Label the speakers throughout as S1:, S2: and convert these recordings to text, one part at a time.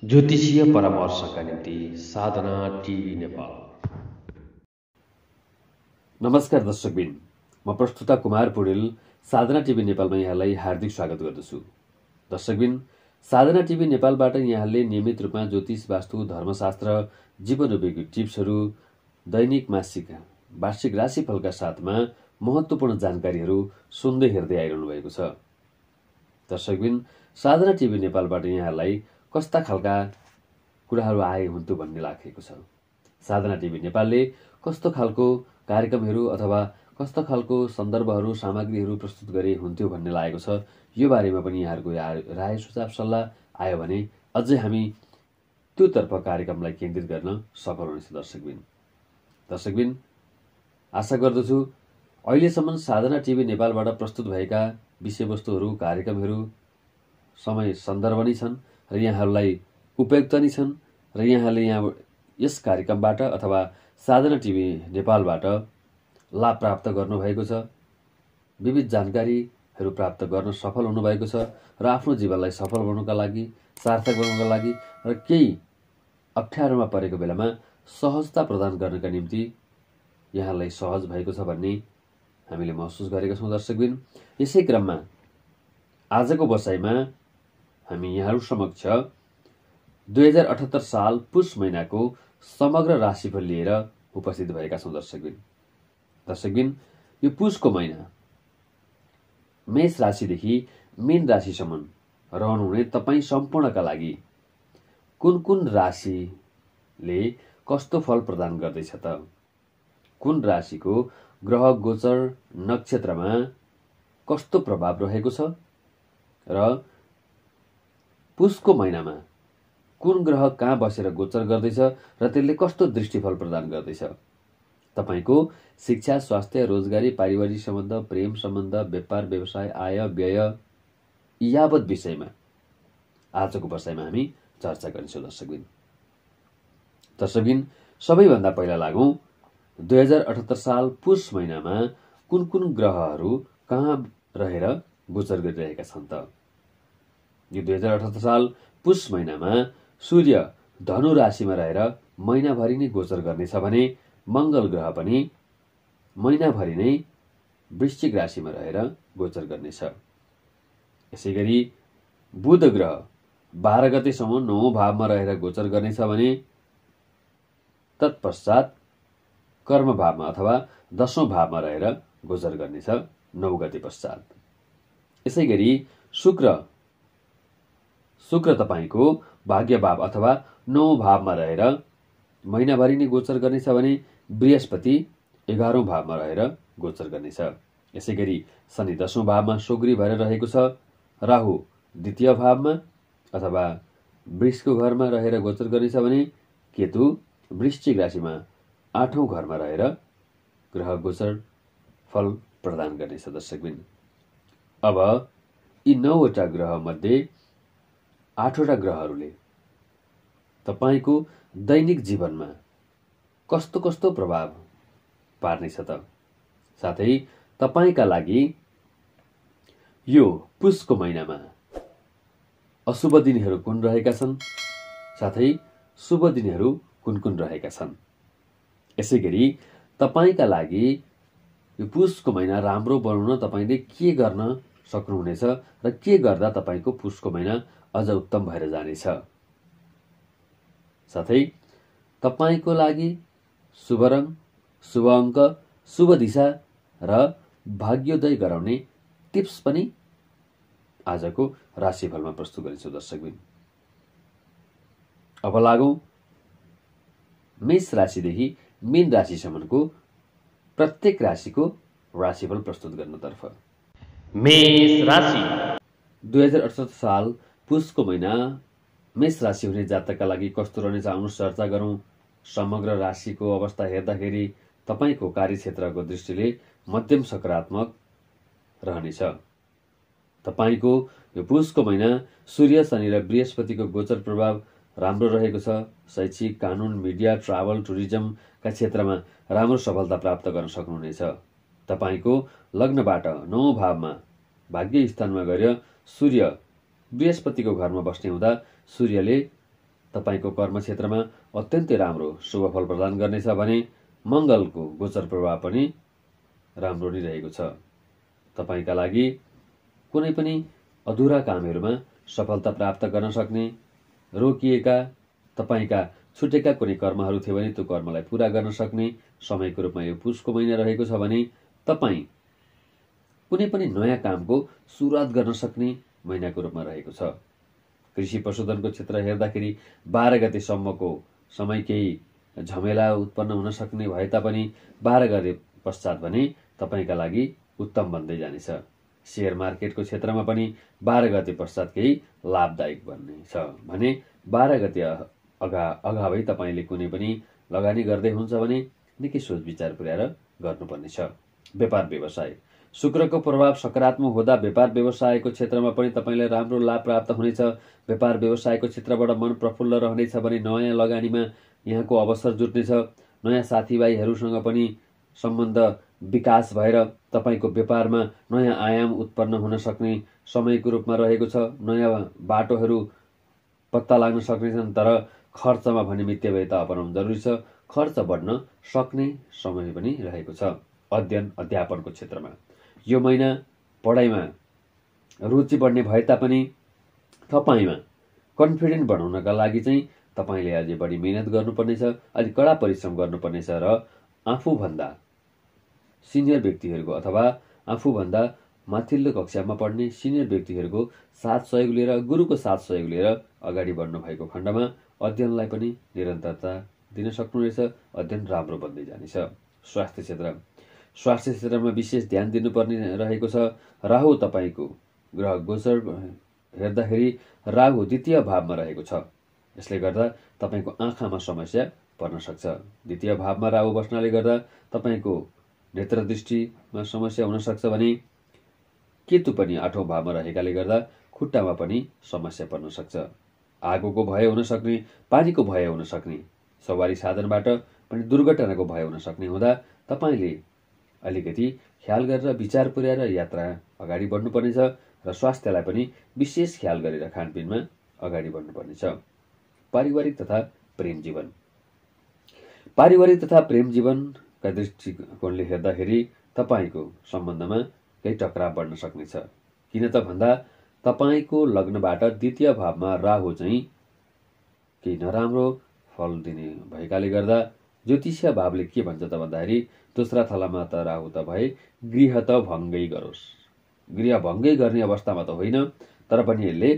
S1: ज्योतिषीय परामर्शका निम्ति साधना टिभी नेपाल।
S2: नमस्कार दर्शकबिन, म प्रस्तुता कुमार पौडेल साधना टिभी नेपालमा यहाँलाई हार्दिक स्वागत गर्दछु। दर्शकबिन, साधना टिभी नेपालबाट यहाँले नियमित रूपमा ज्योतिष, वास्तु, धर्मशास्त्र, जीवन उपयोगी टिप्सहरू, दैनिक, मासिक, वार्षिक राशिफलका साथमा महत्त्वपूर्ण जानकारीहरू सुन्दै हेर्दै आइरहनु भएको छ। दर्शकबिन, साधना टिभी नेपालबाट यहाँलाई कस्ता खालका कुराहरू आए हुन्थ्यो भन्ने लागेको छ। साधना टिभी नेपालले कस्तो खालको कार्यक्रमहरू अथवा कस्तो खालको सन्दर्भहरू, सामग्रीहरू प्रस्तुत गरे हुन्थ्यो भन्ने लागेको छ। यो बारेमा पनि यहाँहरूको राय, सुझाव, सल्लाह आयो भने अझै हामी त्योतर्फ कार्यक्रमलाई केन्द्रित गर्न सफल हुनेछ। दर्शकबिन, आशा गर्दछु अहिलेसम्म साधना टिभी नेपालबाट प्रस्तुत भएका विषयवस्तुहरू, कार्यक्रमहरू समय सन्दर्भ नै छन् र यहाँहरूलाई उपयुक्त नै छन् र यहाँले यस कार्यक्रमबाट अथवा साधना टिभी नेपालबाट लाभ प्राप्त गर्नुभएको छ, विविध जानकारीहरू प्राप्त गर्न सफल हुनुभएको छ र आफ्नो जीवनलाई सफल बनाउनका लागि, सार्थक बनाउनका लागि र केही अप्ठ्यारोमा परेको बेलामा सहजता प्रदान गर्नका निम्ति यहाँलाई सहज भएको छ भन्ने हामीले महसुस गरेका छौँ। दर्शकबिन, यसै क्रममा आजको बसाइमा हामी यहाँहरू समक्ष 2078 साल पुष महिनाको समग्र राशिफल लिएर उपस्थित भएका छौँ। दर्शकबिन, यो पुषको महिना मेष राशिदेखि मीन राशिसम्म रहनुहुने तपाईँ सम्पूर्णका लागि कुन कुन राशिले कस्तो फल प्रदान गर्दैछ त? कुन राशिको ग्रह गोचर नक्षत्रमा कस्तो प्रभाव रहेको छ र पुषको महिनामा कुन ग्रह कहाँ बसेर गोचर गर्दैछ र त्यसले कस्तो दृष्टिफल प्रदान गर्दैछ? तपाईको शिक्षा, स्वास्थ्य, रोजगारी, पारिवारिक सम्बन्ध, प्रेम सम्बन्ध, व्यापार, व्यवसाय, आय, व्यय यावत विषयमा आजको बसाइमा हामी चर्चा गर्छौँ। दर्शकबिन, सबैभन्दा पहिला लागौं 2078 साल पुष महिनामा कुन कुन ग्रहहरू कहाँ रहेर गोचर गरिरहेका छन् त? यो 2078 साल पुष महिनामा सूर्य धनु राशिमा रहेर महिनाभरि नै गोचर गर्नेछ भने मङ्गल ग्रह पनि महिनाभरि नै वृश्चिक राशिमा रहेर गोचर गर्नेछ। यसै गरी बुध ग्रह 12 गतेसम्म 9औं भावमा रहेर गोचर गर्नेछ भने तत्पश्चात कर्म भावमा अथवा 10औं भावमा रहेर गोचर गर्नेछ 9 गते पश्चात। यसै गरी शुक्र तपाईको भाग्य भाव अथवा 9औं भावमा रहेर महिनाभरि नै गोचर गर्नेछ भने बृहस्पति 11औं भावमा रहेर गोचर गर्नेछ। यसै गरी शनि 10औं भावमा सोग्री भएर रहेको छ। राहु द्वितीय भावमा अथवा वृषको घरमा रहेर गोचर गर्नेछ भने केतु वृश्चिक राशिमा 8औं घरमा रहेर ग्रह गोचर फल प्रदान गर्नेछ। दर्शकबिन, अब यी 9वटा ग्रह मध्ये 8वटा ग्रहहरूले तपाईको दैनिक जीवनमा कस्तो कस्तो प्रभाव पार्नेछ त? साथै तपाईका लागि यो पुषको महिनामा अशुभ दिनहरू कुन रहेका छन्, साथै शुभ दिनहरू कुन कुन रहेका छन्? यसै गरी तपाईका लागि यो पुषको महिना राम्रो बनाउन तपाईले के गर्न सक्नुहुनेछ र के गर्दा तपाईको पुषको महिना अझ उत्तम भएर जानेछ? साथै तपाईको लागि शुभ रङ, शुभ अङ्क, शुभ दिशा र भाग्योदय गराउने टिप्स पनि आजको राशिफलमा प्रस्तुत गरिन्छु। दर्शकबिन, अब लागौं मेष राशिदेखि मीन राशिसम्मको प्रत्येक राशिको राशिफल प्रस्तुत गर्नतर्फ।
S1: मेष राशि
S2: 2078 साल पुषको महिना मेष राशि हुने जातकका लागि कस्तो रहनेछ आउनुहोस् चर्चा गरौँ। समग्र राशिको अवस्था हेर्दाखेरि तपाईको कार्यक्षेत्रको दृष्टिले मध्यम सकारात्मक रहनेछ। तपाईको यो पुषको महिना सूर्य, शनि र बृहस्पतिको गोचर प्रभाव राम्रो रहेको छ। शैक्षिक, कानुन, मिडिया, ट्राभल, टुरिज्मका क्षेत्रमा राम्रो सफलता प्राप्त गर्न सक्नुहुनेछ। तपाईको लग्नबाट 9औं भावमा भाग्य स्थानमा गएर सूर्य बृहस्पतिको घरमा बस्ने हुँदा सूर्यले तपाईँको कर्मक्षेत्रमा अत्यन्तै राम्रो शुभफल प्रदान गर्नेछ भने मङ्गलको गोचर प्रभाव पनि राम्रो नै रहेको छ। तपाईँका लागि कुनै पनि अधुरा कामहरूमा सफलता प्राप्त गर्न सक्ने, रोकिएका तपाईँका छुटेका कुनै कर्महरू थियो भने त्यो कर्मलाई पूरा गर्न सक्ने समयको रूपमा यो पुसको महिना रहेको छ भने तपाईँ कुनै पनि नयाँ कामको सुरुवात गर्न सक्ने महिनाको रूपमा रहेको छ। कृषि पशुधनको क्षेत्र हेर्दाखेरि 12 गतेसम्मको समय केही झमेला उत्पन्न हुन सक्ने भए तापनि 12 गते पश्चात भने तपाईँका लागि उत्तम बन्दै जानेछ। शेयर मार्केटको क्षेत्रमा पनि 12 गते पश्चात केही लाभदायक बन्नेछ भने 12 गते अगावै तपाईँले कुनै पनि लगानी गर्दै हुन्छ भने निकै सोच विचार पुर्याएर गर्नुपर्नेछ। व्यापार व्यवसाय शुक्रको प्रभाव सकारात्मक हुँदा व्यापार व्यवसायको क्षेत्रमा पनि तपाईँलाई राम्रो लाभ प्राप्त हुनेछ। व्यापार व्यवसायको क्षेत्रबाट मन प्रफुल्ल रहनेछ भने नयाँ लगानीमा यहाँको अवसर जुट्नेछ। नयाँ साथीभाइहरूसँग पनि सम्बन्ध विकास भएर तपाईँको व्यापारमा नयाँ आयाम उत्पन्न हुन सक्ने समयको रूपमा रहेको छ। नयाँ बाटोहरू पत्ता लाग्न सक्नेछन्, तर खर्चमा भने मित्यवयता अपनाउनु जरुरी छ। खर्च बढ्न सक्ने समय पनि रहेको छ। अध्ययन अध्यापनको क्षेत्रमा यो महिना पढाइमा रुचि बढ्ने भए तापनि तपाईँमा कन्फिडेन्ट बढाउनका लागि चाहिँ तपाईँले अझै बढी मेहनत गर्नुपर्नेछ, अलिक कडा परिश्रम गर्नुपर्नेछ र आफूभन्दा सिनियर व्यक्तिहरूको अथवा आफूभन्दा माथिल्लो कक्षामा पढ्ने सिनियर व्यक्तिहरूको साथ सहयोग लिएर, गुरुको साथ सहयोग लिएर अगाडि बढ्नु भएको खण्डमा अध्ययनलाई पनि निरन्तरता दिन सक्नुहुनेछ। अध्ययन राम्रो बन्दै जानेछ। स्वास्थ्य क्षेत्रमा विशेष ध्यान दिनुपर्ने रहेको छ। राहु तपाईँको ग्रह गोचर हेर्दाखेरि राहु द्वितीय भावमा रहेको छ। यसले गर्दा तपाईँको आँखामा समस्या पर्न सक्छ। द्वितीय भावमा राहु बस्नाले गर्दा तपाईँको नेत्रदृष्टिमा समस्या हुन सक्छ भने केतु पनि 8औं भावमा रहेकाले गर्दा खुट्टामा पनि समस्या पर्न सक्छ। आगोको भय हुन सक्ने, पानीको भय हुन सक्ने, सवारी साधनबाट पनि दुर्घटनाको भय हुन सक्ने हुँदा तपाईँले अलिकति ख्याल गरेर विचार पुर्याएर यात्रा अगाडि बढ्नुपर्नेछ र स्वास्थ्यलाई पनि विशेष ख्याल गरेर खानपिनमा अगाडि बढ्नुपर्नेछ। पारिवारिक तथा प्रेम जीवनका दृष्टिकोणले हेर्दाखेरि तपाईँको सम्बन्धमा केही टकराव बढ्न सक्नेछ। किन त भन्दा तपाईँको लग्नबाट द्वितीय भावमा राहु चाहिँ केही नराम्रो फल दिने भएकाले गर्दा ज्योतिषीय भावले के भन्छ त भन्दाखेरि दोस्रा थलामा त राहु त भए गृह त भङ्गै गरोस्। गृह भङ्गै गर्ने अवस्थामा त होइन, तर पनि यसले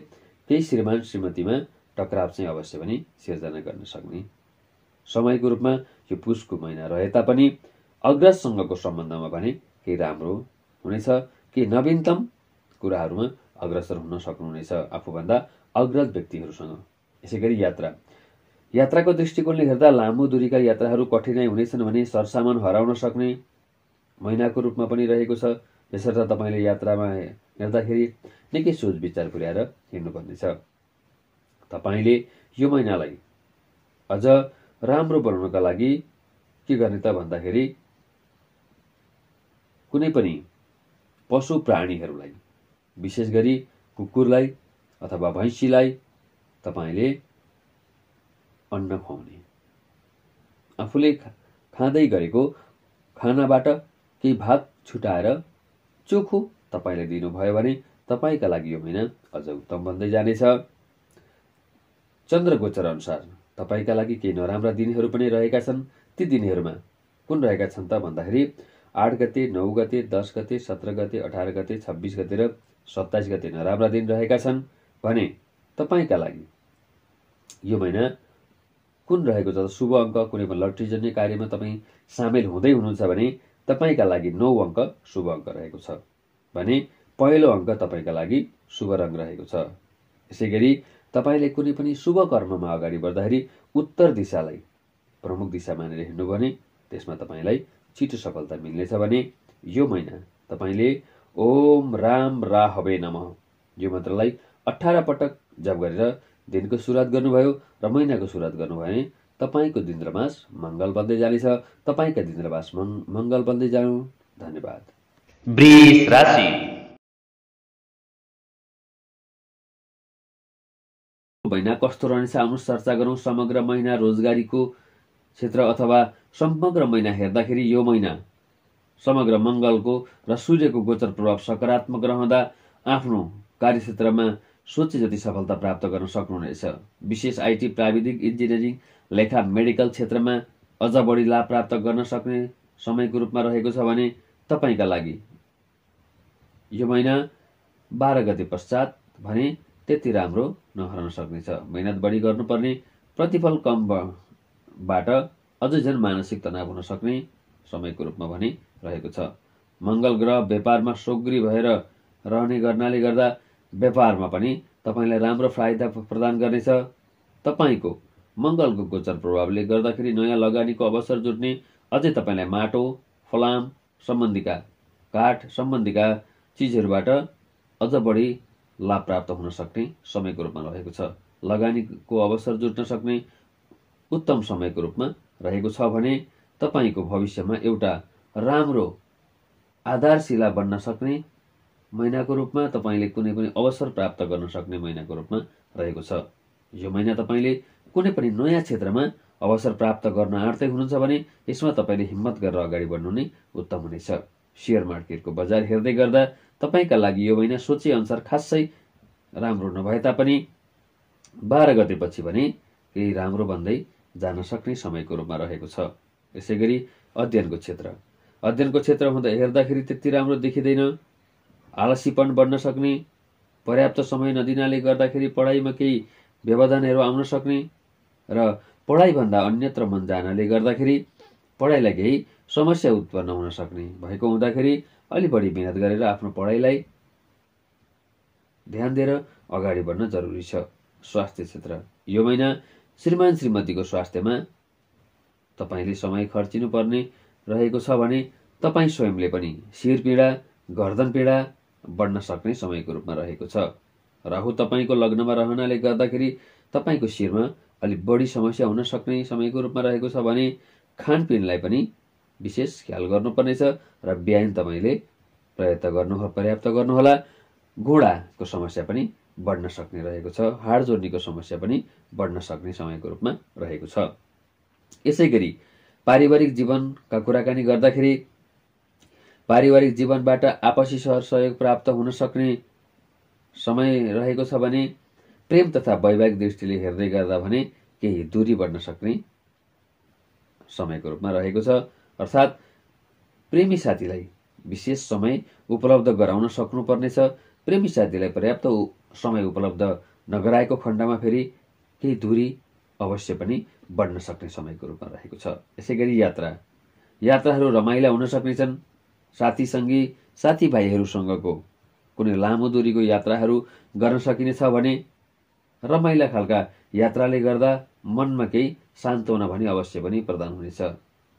S2: केही श्रीमान श्रीमतीमा टकराव चाहिँ अवश्य पनि सिर्जना गर्न सक्ने समयको रूपमा यो पुसको महिना रहे तापनि अग्रजसँगको सम्बन्धमा भने केही राम्रो हुनेछ। केही नवीनतम कुराहरूमा अग्रसर हुन सक्नुहुनेछ आफूभन्दा अग्रज व्यक्तिहरूसँग। यसै गरी यात्राको दृष्टिकोणले हेर्दा लामो दूरीका यात्राहरू कठिनाइ हुनेछन् भने सरसामान हराउन सक्ने महिनाको रूपमा पनि रहेको छ। यसर्थ तपाईँले यात्रामा हेर्दाखेरि निकै सोच विचार पुर्याएर हिँड्नुपर्नेछ। तपाईँले यो महिनालाई अझ राम्रो बनाउनका लागि के गर्ने त भन्दाखेरि कुनै पनि पशु प्राणीहरूलाई, विशेष गरी कुकुरलाई अथवा भैँसीलाई तपाईँले अन्न खुवाउने, आफूले खाँदै गरेको खानाबाट केही भाग छुटाएर चोखो तपाईँले दिनुभयो भने तपाईँका लागि यो महिना अझ उत्तम बन्दै जानेछ। चन्द्र गोचर अनुसार तपाईँका लागि केही नराम्रा दिनहरू पनि रहेका छन्। ती दिनहरूमा कुन रहेका छन् त भन्दाखेरि 8 गते, 9 गते, 10 गते, 17 गते, 18 गते, 26 गते र 27 गते नराम्रा दिन रहेका छन् भने तपाईँका लागि यो महिना कुन रहेको छ? शुभ अङ्क कुनै पनि लटरीजन्य कार्यमा तपाईँ सामेल हुँदै हुनुहुन्छ भने तपाईँका लागि 9 अङ्क शुभ अङ्क रहेको छ भने पहिलो अङ्क तपाईँका लागि शुभ रङ रहेको छ। यसै गरी तपाईँले कुनै पनि शुभ कर्ममा अगाडि बढ्दाखेरि उत्तर दिशालाई प्रमुख दिशा मानेर हिँड्नु भने त्यसमा तपाईँलाई छिटो सफलता मिल्नेछ भने यो महिना तपाईँले ओम राम राहवे नमः यो मन्त्रलाई 18 पटक जप गरेर दिनको सुरुवात गर्नुभयो र महिनाको सुरुवात गर्नुभयो भने तपाईँको दिन्द्रमास मङ्गल बन्दै जानेछ। तपाईँका दिन्द्रमास मङ्गल बन्दै जानु। धन्यवाद।
S1: वृष राशि
S2: महिना कस्तो रहनेछ आउनु चर्चा गरौँ। समग्र महिना रोजगारीको क्षेत्र अथवा समग्र महिना हेर्दाखेरि यो महिना समग्र मङ्गलको र सूर्यको गोचर प्रभाव सकारात्मक रहँदा आफ्नो कार्यक्षेत्रमा सोचे जति सफलता प्राप्त गर्न सक्नुहुनेछ। विशेष आइटी, प्राविधिक, इन्जिनियरिङ, लेखा, मेडिकल क्षेत्रमा अझ बढी लाभ प्राप्त गर्न सक्ने समयको रूपमा रहेको छ भने तपाईँका लागि यो महिना 12 गते पश्चात भने त्यति राम्रो नहरन सक्नेछ। मेहनत बढी गर्नुपर्ने, प्रतिफल कमबाट अझै झन् मानसिक तनाव हुन सक्ने समयको रूपमा भने रहेको छ। मङ्गल ग्रह व्यापारमा सोग्री भएर रहने गर्नाले गर्दा व्यापारमा पनि तपाईँलाई राम्रो फाइदा प्रदान गर्नेछ। तपाईँको मङ्गलको गोचर प्रभावले गर्दाखेरि नयाँ लगानीको अवसर जुट्ने, अझै तपाईँलाई माटो, फलाम सम्बन्धीका, काठ सम्बन्धीका चिजहरूबाट अझ बढी लाभ प्राप्त हुन सक्ने समयको रूपमा रहेको छ। लगानीको अवसर जुट्न सक्ने उत्तम समयको रूपमा रहेको छ भने तपाईँको भविष्यमा एउटा राम्रो आधारशिला बन्न सक्ने महिनाको रूपमा तपाईँले कुनै पनि अवसर प्राप्त गर्न सक्ने महिनाको रूपमा रहेको छ। यो महिना तपाईँले कुनै पनि नयाँ क्षेत्रमा अवसर प्राप्त गर्न आँट्दै हुनुहुन्छ भने यसमा तपाईँले हिम्मत गरेर अगाडि बढ्नु नै उत्तम हुनेछ। सेयर मार्केटको बजार हेर्दै गर्दा तपाईँका लागि यो महिना सोचे अनुसार खासै राम्रो नभए तापनि 12 गतेपछि भने केही राम्रो बन्दै जान सक्ने समयको रूपमा रहेको छ। यसै गरी अध्ययनको क्षेत्र हुँदा हेर्दाखेरि त्यति राम्रो देखिँदैन। आलसीपन बढ्न सक्ने, पर्याप्त समय नदिनाले गर्दाखेरि पढाइमा केही व्यवधानहरू आउन सक्ने र पढाइभन्दा अन्यत्र मन जानाले गर्दाखेरि पढाइलाई केही समस्या उत्पन्न हुन सक्ने भएको हुँदाखेरि अलि बढी मेहनत गरेर आफ्नो पढाइलाई ध्यान दिएर अगाडि बढ्न जरुरी छ। स्वास्थ्य क्षेत्र यो महिना श्रीमान श्रीमतीको स्वास्थ्यमा तपाईँले समय खर्चिनु पर्ने रहेको छ भने तपाईँ स्वयंले पनि शिर पीडा, गर्दन पीडा बढ्न सक्ने समयको रूपमा रहेको छ। राहु तपाईँको लग्नमा रहनाले गर्दाखेरि तपाईँको शिरमा अलिक बढी समस्या हुन सक्ने समयको रूपमा रहेको छ भने खानपिनलाई पनि विशेष ख्याल गर्नुपर्नेछ र व्यायाम तपाईँले पर्याप्त गर्नुहोला। घोडाको समस्या पनि बढ्न सक्ने रहेको छ। हाड जोड्नीको समस्या पनि बढ्न सक्ने समयको रूपमा रहेको छ। यसै गरी पारिवारिक जीवनका कुराकानी गर्दाखेरि पारिवारिक जीवनबाट आपसी सहयोग प्राप्त हुन सक्ने समय रहेको छ भने प्रेम तथा वैवाहिक दृष्टिले हेर्दै गर्दा भने केही दूरी बढ्न सक्ने समयको रूपमा रहेको छ। अर्थात् प्रेमी साथीलाई विशेष समय उपलब्ध गराउन सक्नुपर्नेछ। प्रेमी साथीलाई पर्याप्त समय उपलब्ध नगराएको खण्डमा फेरि केही दूरी अवश्य पनि बढ्न सक्ने समयको रूपमा रहेको छ। यसै गरी यात्राहरू रमाइला हुन सक्नेछन्। साथीसँगी साथीभाइहरूसँगको कुनै लामो दूरीको यात्राहरू गर्न सकिनेछ भने रमाइला खालका यात्राले गर्दा मनमा केही सान्त्वना भने अवश्य पनि प्रदान हुनेछ।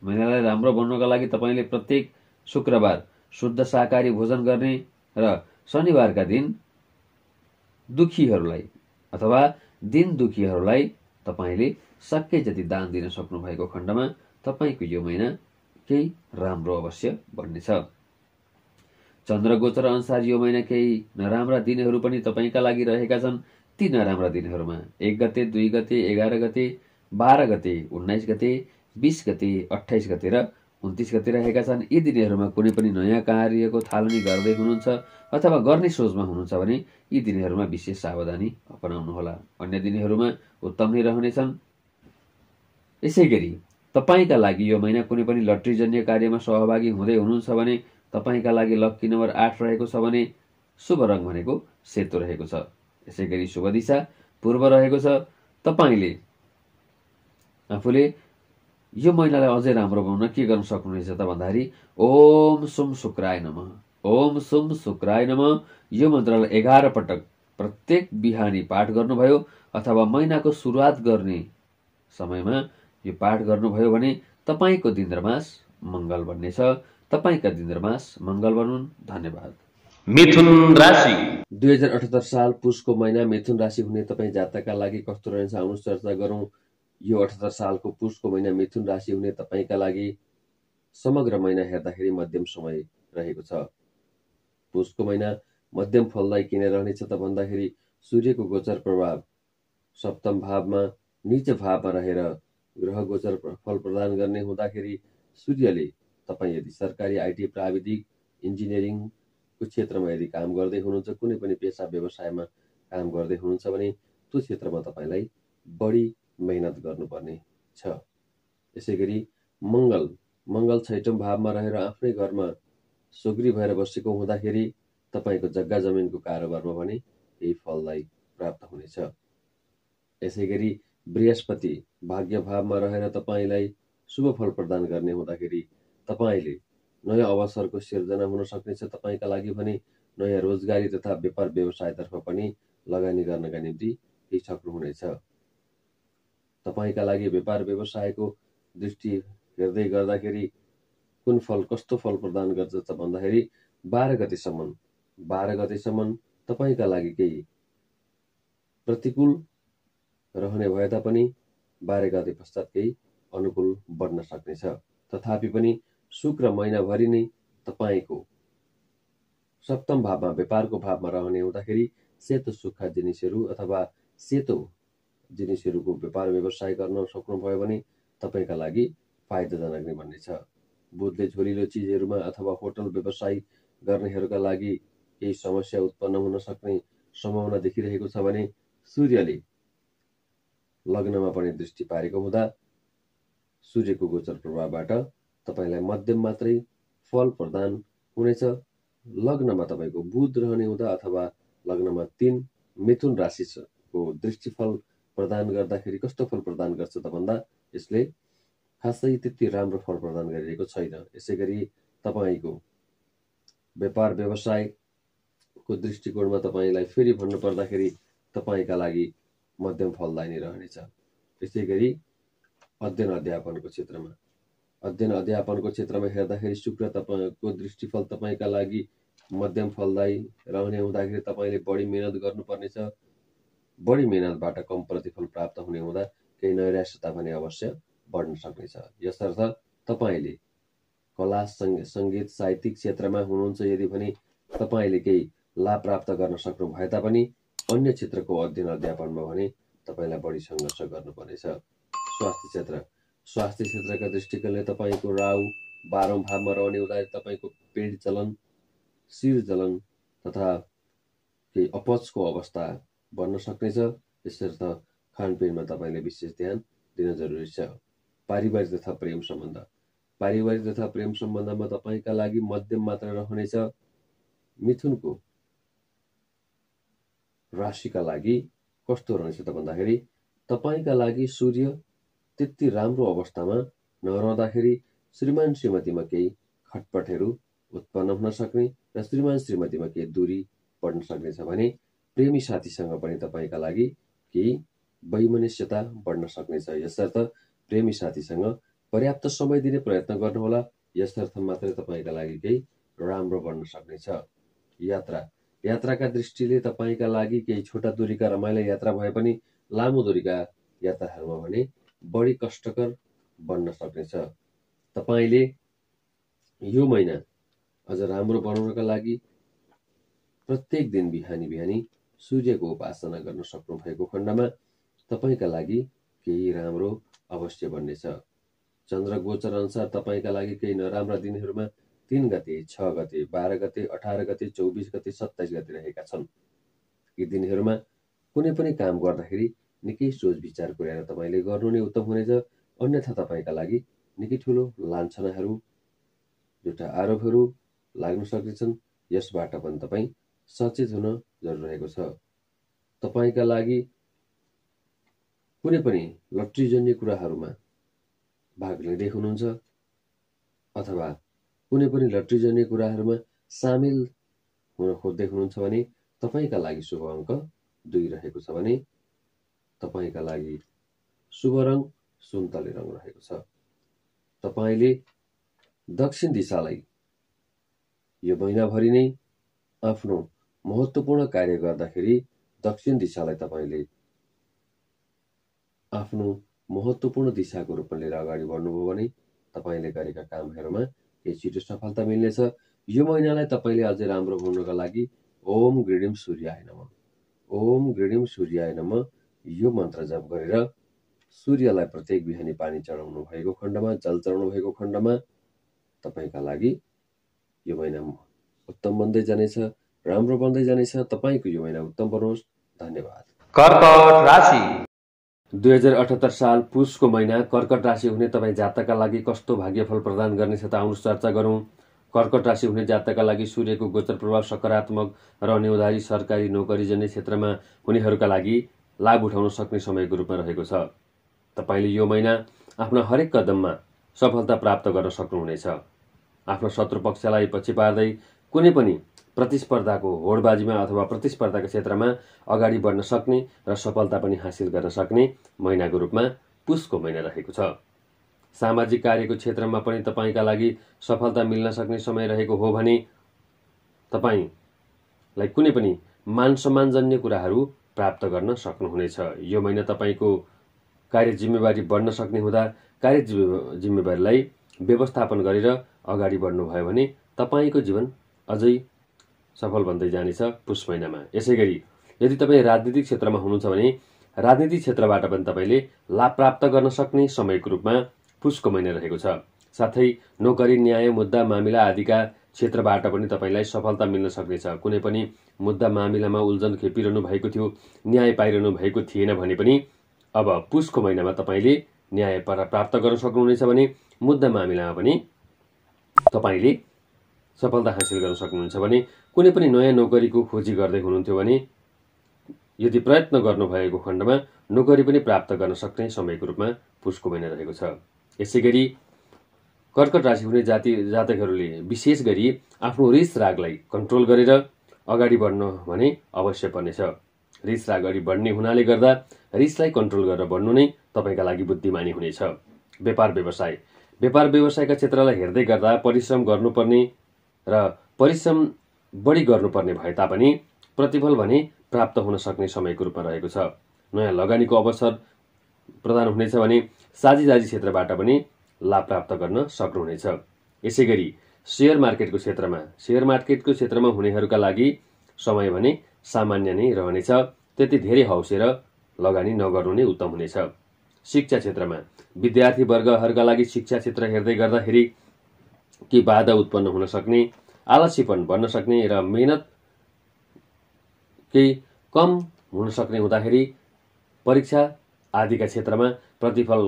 S2: महिनालाई राम्रो बनाउनका लागि तपाईँले प्रत्येक शुक्रबार शुद्ध शाकाहारी भोजन गर्ने र शनिबारका दिन दुखीहरूलाई अथवा दिन दुखीहरूलाई तपाईँले सके जति दान दिन सक्नु भएको खण्डमा तपाईँको यो महिना केही राम्रो अवश्य बन्नेछ। चन्द्र गोचर अनुसार यो महिना केही नराम्रा दिनहरू पनि तपाईँका लागि रहेका छन्। ती नराम्रा दिनहरूमा 1 गते, 2 गते, 11 गते, 12 गते, 19 गते, 20 गते, 28 गते र 29 गते रहेका छन्। यी दिनहरूमा कुनै पनि नयाँ कार्यको थालनी गर्दै हुनुहुन्छ अथवा गर्ने सोचमा हुनुहुन्छ भने यी दिनहरूमा विशेष सावधानी अपनाउनुहोला। अन्य दिनहरूमा उत्तम नै रहनेछन्। यसै गरी तपाईँका लागि यो महिना कुनै पनि लट्रीजन्य कार्यमा सहभागी हुँदै हुनुहुन्छ भने तपाईँका लागि लक्की नम्बर 8 रहेको छ भने शुभ रङ भनेको सेतो रहेको छ। यसै गरी शुभ दिशा पूर्व रहेको छ। तपाईँले आफूले यो महिनालाई अझै राम्रो बनाउन के गर्न सक्नुहुनेछ त भन्दाखेरि ओम सुम शुक्राय नमः, ओम सुम शुक्राय नमः यो मन्त्रलाई 11 पटक प्रत्येक बिहानी पाठ गर्नुभयो अथवा महिनाको सुरुवात गर्ने समयमा यो पाठ गर्नुभयो भने तपाईँको दिन्द्रमास मङ्गल बन्नेछ। तपाईँका दिन्द्रमास मङ्गल बनुन्। धन्यवाद।
S1: मिथुन राशि
S2: 2078 साल पुसको महिना मिथुन राशि हुने तपाईँ जातकका लागि कस्तो रहन्छ आउनुहोस् चर्चा गरौँ। यो 78 सालको पुसको महिना मिथुन राशि हुने तपाईँका लागि समग्र महिना हेर्दाखेरि मध्यम समय रहेको छ। पुसको महिना मध्यम फलदायी किन रहनेछ त भन्दाखेरि सूर्यको गोचर प्रभाव सप्तम भावमा नीच भावमा रहेर ग्रह गोचर फल प्रदान गर्ने हुँदाखेरि सूर्यले तपाईँ यदि सरकारी आइटी प्राविधिक इन्जिनियरिङको क्षेत्रमा यदि काम गर्दै हुनुहुन्छ, कुनै पनि पेसा व्यवसायमा काम गर्दै हुनुहुन्छ भने त्यो क्षेत्रमा तपाईँलाई बढी मेहनत गर्नुपर्ने छ। यसै गरी मङ्गल 6औं भावमा रहेर आफ्नै घरमा सोग्री भएर बसेको हुँदाखेरि तपाईँको जग्गा जमिनको कारोबारमा भने केही फलदायी प्राप्त हुनेछ। यसै गरी बृहस्पति भाग्य भावमा रहेर तपाईँलाई शुभ फल प्रदान गर्ने हुँदाखेरि तपाईँले नयाँ अवसरको सिर्जना हुन सक्नेछ। तपाईँका लागि भने नयाँ रोजगारी तथा व्यापार व्यवसायतर्फ पनि लगानी गर्नका निम्ति केही सक्नुहुनेछ। तपाईँका लागि व्यापार व्यवसायको दृष्टि हेर्दै गर्दाखेरि कुन फल कस्तो फल प्रदान गर्छ भन्दाखेरि 12 गतेसम्म तपाईँका लागि केही प्रतिकूल रहने भए तापनि 12 गते पश्चात केही अनुकूल बढ्न सक्नेछ। तथापि पनि शुक्र महिनाभरि नै तपाईँको सप्तम भावमा व्यापारको भावमा रहने हुँदाखेरि सेतो सुक्खा जिनिसहरू अथवा सेतो जिनिसहरूको व्यापार व्यवसाय गर्न सक्नुभयो भने तपाईँका लागि फाइदाजनक नै बन्नेछ। बुधले झोलिलो चिजहरूमा अथवा होटल व्यवसाय गर्नेहरूका लागि केही समस्या उत्पन्न हुन सक्ने सम्भावना देखिरहेको छ भने सूर्यले लग्नमा पनि दृष्टि पारेको हुँदा सूर्यको गोचर प्रभावबाट तपाईँलाई मध्यम मात्रै फल प्रदान हुनेछ। लग्नमा तपाईँको बुध रहने हुँदा अथवा लग्नमा 3 मिथुन राशिको दृष्टिफल प्रदान गर्दाखेरि कस्तो फल प्रदान गर्छ त भन्दा यसले खासै त्यति राम्रो फल प्रदान गरिरहेको छैन। यसै गरी तपाईँको व्यापार व्यवसायको दृष्टिकोणमा तपाईँलाई फेरि भन्नु पर्दाखेरि तपाईँका लागि मध्यम फलदायी नै रहनेछ। त्यसै गरी अध्ययन अध्यापनको क्षेत्रमा हेर्दाखेरि शुक्र तपाईँको दृष्टिफल तपाईँका लागि मध्यम फलदायी रहने हुँदाखेरि तपाईँले बढी मेहनत गर्नुपर्नेछ। बढी मेहनतबाट कम प्रतिफल प्राप्त हुने हुँदा केही नैराश्यता भने अवश्य बढ्न सक्नेछ। यसर्थ तपाईँले कला सङ्गीत साहित्यिक क्षेत्रमा हुनुहुन्छ यदि भने तपाईँले केही लाभ प्राप्त गर्न सक्नु भए तापनि अन्य क्षेत्रको अध्ययन अध्यापनमा भने तपाईँलाई बढी सङ्घर्ष गर्नुपर्नेछ। स्वास्थ्य क्षेत्रका दृष्टिकोणले तपाईँको राहु 12औं भावमा रहने हुँदा तपाईँको पेट जलन, शिर जलन तथा केही अपचको अवस्था बन्न सक्नेछ। यसर्थ खानपिनमा तपाईँले विशेष ध्यान दिन जरुरी छ। पारिवारिक तथा प्रेम सम्बन्धमा तपाईँका लागि मध्यम मात्रा रहनेछ। मिथुनको राशिका लागि कस्तो रहनेछ त भन्दाखेरि तपाईँका लागि सूर्य त्यति राम्रो अवस्थामा नरहँदाखेरि श्रीमान श्रीमतीमा केही खटपटहरू उत्पन्न हुन सक्ने र श्रीमान श्रीमतीमा केही दूरी पर्न सक्नेछ भने प्रेमी साथीसँग पनि तपाईँका लागि केही वैमनस्यता बढ्न सक्नेछ। यसर्थ प्रेमी साथीसँग पर्याप्त समय दिने प्रयत्न गर्नुहोला। यसर्थ मात्रै तपाईँका लागि केही राम्रो बन्न सक्नेछ। यात्राका दृष्टिले तपाईँका लागि केही छोटा दूरीका रमाइला यात्रा भए पनि लामो दूरीका यात्राहरूमा भने बढी कष्टकर बन्न सक्नेछ। तपाईँले यो महिना अझ राम्रो बनाउनका लागि प्रत्येक दिन बिहानी सूर्यको उपासना गर्न सक्नु भएको खण्डमा तपाईँका लागि केही राम्रो अवश्य बन्नेछ। चन्द्र गोचर अनुसार तपाईँका लागि केही नराम्रा दिनहरूमा 3 गते, 6 गते, 12 गते, 18 गते, 24 गते, 27 गते रहेका छन्। यी दिनहरूमा कुनै पनि काम गर्दाखेरि निकै सोच विचार गरेर तपाईँले गर्नु नै उत्तम हुनेछ। अन्यथा तपाईँका लागि निकै ठुलो लान्छनाहरू, एउटा आरोपहरू लाग्न सक्नेछन्। यसबाट पनि तपाईँ सचेत हुन जरुरी रहेको छ। तपाईँका लागि कुनै पनि लट्रीजन्य कुराहरूमा भाग लिँदै हुनुहुन्छ अथवा कुनै पनि लट्रीजन्य कुराहरूमा सामेल हुन खोज्दै हुनुहुन्छ भने तपाईँका लागि शुभ अङ्क 2 रहेको छ भने तपाईँका लागि शुभ रङ सुन्तले रङ रहेको छ। तपाईँले दक्षिण दिशालाई यो महिनाभरि नै आफ्नो महत्त्वपूर्ण कार्य गर्दाखेरि दक्षिण दिशालाई तपाईँले आफ्नो महत्त्वपूर्ण दिशाको रूपमा लिएर अगाडि बढ्नुभयो भने तपाईँले गरेका कामहरूमा केही छिटो सफलता मिल्नेछ। यो महिनालाई तपाईँले अझै राम्रो हुनुका लागि ओम गृणीम सूर्याय नमः
S1: यो मन्त्र जप गरेर सूर्यलाई प्रत्येक बिहानी पानी चढाउनु भएको खण्डमा, जल चढाउनु भएको खण्डमा तपाईँका लागि यो महिना उत्तम बन्दै जानेछ, राम्रो बन्दै जानेछ। तपाईँको यो महिना उत्तम बनोस्। धन्यवाद।
S2: कर्कट राशि 2078 साल पुसको महिना कर्कट राशि हुने तपाईँ जातकका लागि कस्तो भाग्यफल प्रदान गर्नेछ त आउनुहोस् चर्चा गरौँ। कर्कट राशि हुने जातकका लागि सूर्यको गोचर प्रभाव सकारात्मक रहने हुँदाखेरि सरकारी नोकरीजन्य क्षेत्रमा हुनेहरूका लागि लाभ उठाउन सक्ने समयको रूपमा रहेको छ। तपाईँले यो महिना आफ्ना हरेक कदममा सफलता प्राप्त गर्न सक्नुहुनेछ। आफ्नो शत्रु पक्षलाई पछि पार्दै कुनै पनि प्रतिस्पर्धाको होडबाजीमा अथवा प्रतिस्पर्धाको क्षेत्रमा अगाडि बढ्न सक्ने र सफलता पनि हासिल गर्न सक्ने महिनाको रूपमा पुसको महिना रहेको छ। सामाजिक कार्यको क्षेत्रमा पनि तपाईँका लागि सफलता मिल्न सक्ने समय रहेको हो भने तपाईँलाई कुनै पनि मान सम्मानजन्य कुराहरू प्राप्त गर्न सक्नुहुनेछ। यो महिना तपाईँको कार्य जिम्मेवारी बढ्न सक्ने हुँदा कार्य जिम्मेवारीलाई व्यवस्थापन गरेर अगाडि बढ्नुभयो भने तपाईँको जीवन अझै सफल बन्दै जानेछ पुस महिनामा। यसै गरी यदि तपाईँ राजनीतिक क्षेत्रमा हुनुहुन्छ भने राजनीतिक क्षेत्रबाट पनि तपाईँले लाभ प्राप्त गर्न सक्ने समयको रूपमा पुसको महिना रहेको छ। साथै नोकरी, न्याय, मुद्दा, मामिला आदिका क्षेत्रबाट पनि तपाईँलाई सफलता मिल्न सक्नेछ। कुनै पनि मुद्दा मामिलामा उल्झन खेपिरहनु भएको थियो, न्याय पाइरहनु भएको थिएन भने पनि अब पुसको महिनामा तपाईँले न्याय प्राप्त गर्न सक्नुहुनेछ भने मुद्दा मामिलामा पनि तपाईँले सफलता हासिल गर्न सक्नुहुन्छ भने कुनै पनि नयाँ नोकरीको खोजी गर्दै हुनुहुन्थ्यो भने यदि प्रयत्न गर्नुभएको खण्डमा नोकरी पनि प्राप्त गर्न सक्ने समयको रूपमा पुसको महिना रहेको छ। यसै गरी कर्कट राशि हुने जातकहरूले विशेष गरी आफ्नो रिस रागलाई कन्ट्रोल गरेर अगाडि बढ्नु भने अवश्य पर्नेछ। रिस राग अगाडि बढ्ने हुनाले गर्दा रिसलाई कन्ट्रोल गरेर बढ्नु नै तपाईँका लागि बुद्धिमानी हुनेछ। व्यापार व्यवसायका क्षेत्रलाई हेर्दै गर्दा परिश्रम गर्नुपर्ने र परिश्रम बढी गर्नुपर्ने भए तापनि प्रतिफल भने प्राप्त हुन सक्ने समयको रूपमा रहेको छ। नयाँ लगानीको अवसर प्रदान हुनेछ भने साझेदारी क्षेत्रबाट पनि लाभ प्राप्त गर्न सक्नुहुनेछ। यसै गरी शेयर मार्केटको क्षेत्रमा हुनेहरूका लागि समय भने सामान्य नै रहनेछ। त्यति धेरै हौसेर लगानी नगर्नु नै उत्तम हुनेछ। शिक्षा क्षेत्रमा विद्यार्थी वर्गहरूका लागि शिक्षा क्षेत्र हेर्दै गर्दाखेरि कि बाधा उत्पन्न हुन सक्ने, आलस्यपन बढ्न सक्ने र मेहनत केही कम हुन सक्ने हुँदाखेरि परीक्षा आदिका क्षेत्रमा प्रतिफल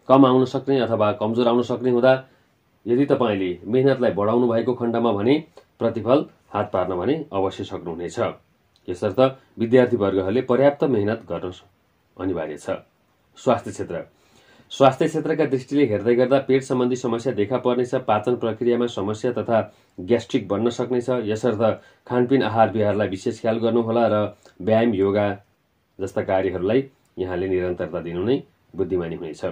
S2: कम आउन सक्ने अथवा कमजोर आउन सक्ने हुँदा यदि तपाईँले मेहनतलाई बढाउनु भएको खण्डमा भने प्रतिफल हात पार्न भने अवश्य सक्नुहुनेछ। यसर्थ विद्यार्थी वर्गहरूले पर्याप्त मेहनत गर्न अनिवार्य छ। स्वास्थ्य क्षेत्रका दृष्टिले हेर्दै गर्दा पेट सम्बन्धी समस्या देखा पर्नेछ। पाचन प्रक्रियामा समस्या तथा ग्यास्ट्रिक बढ्न सक्नेछ। यसर्थ खानपिन, आहार विहारलाई विशेष ख्याल गर्नुहोला र व्यायाम, योगा जस्ता कार्यहरूलाई यहाँले निरन्तरता दिनु नै बुद्धिमानी हुनेछ।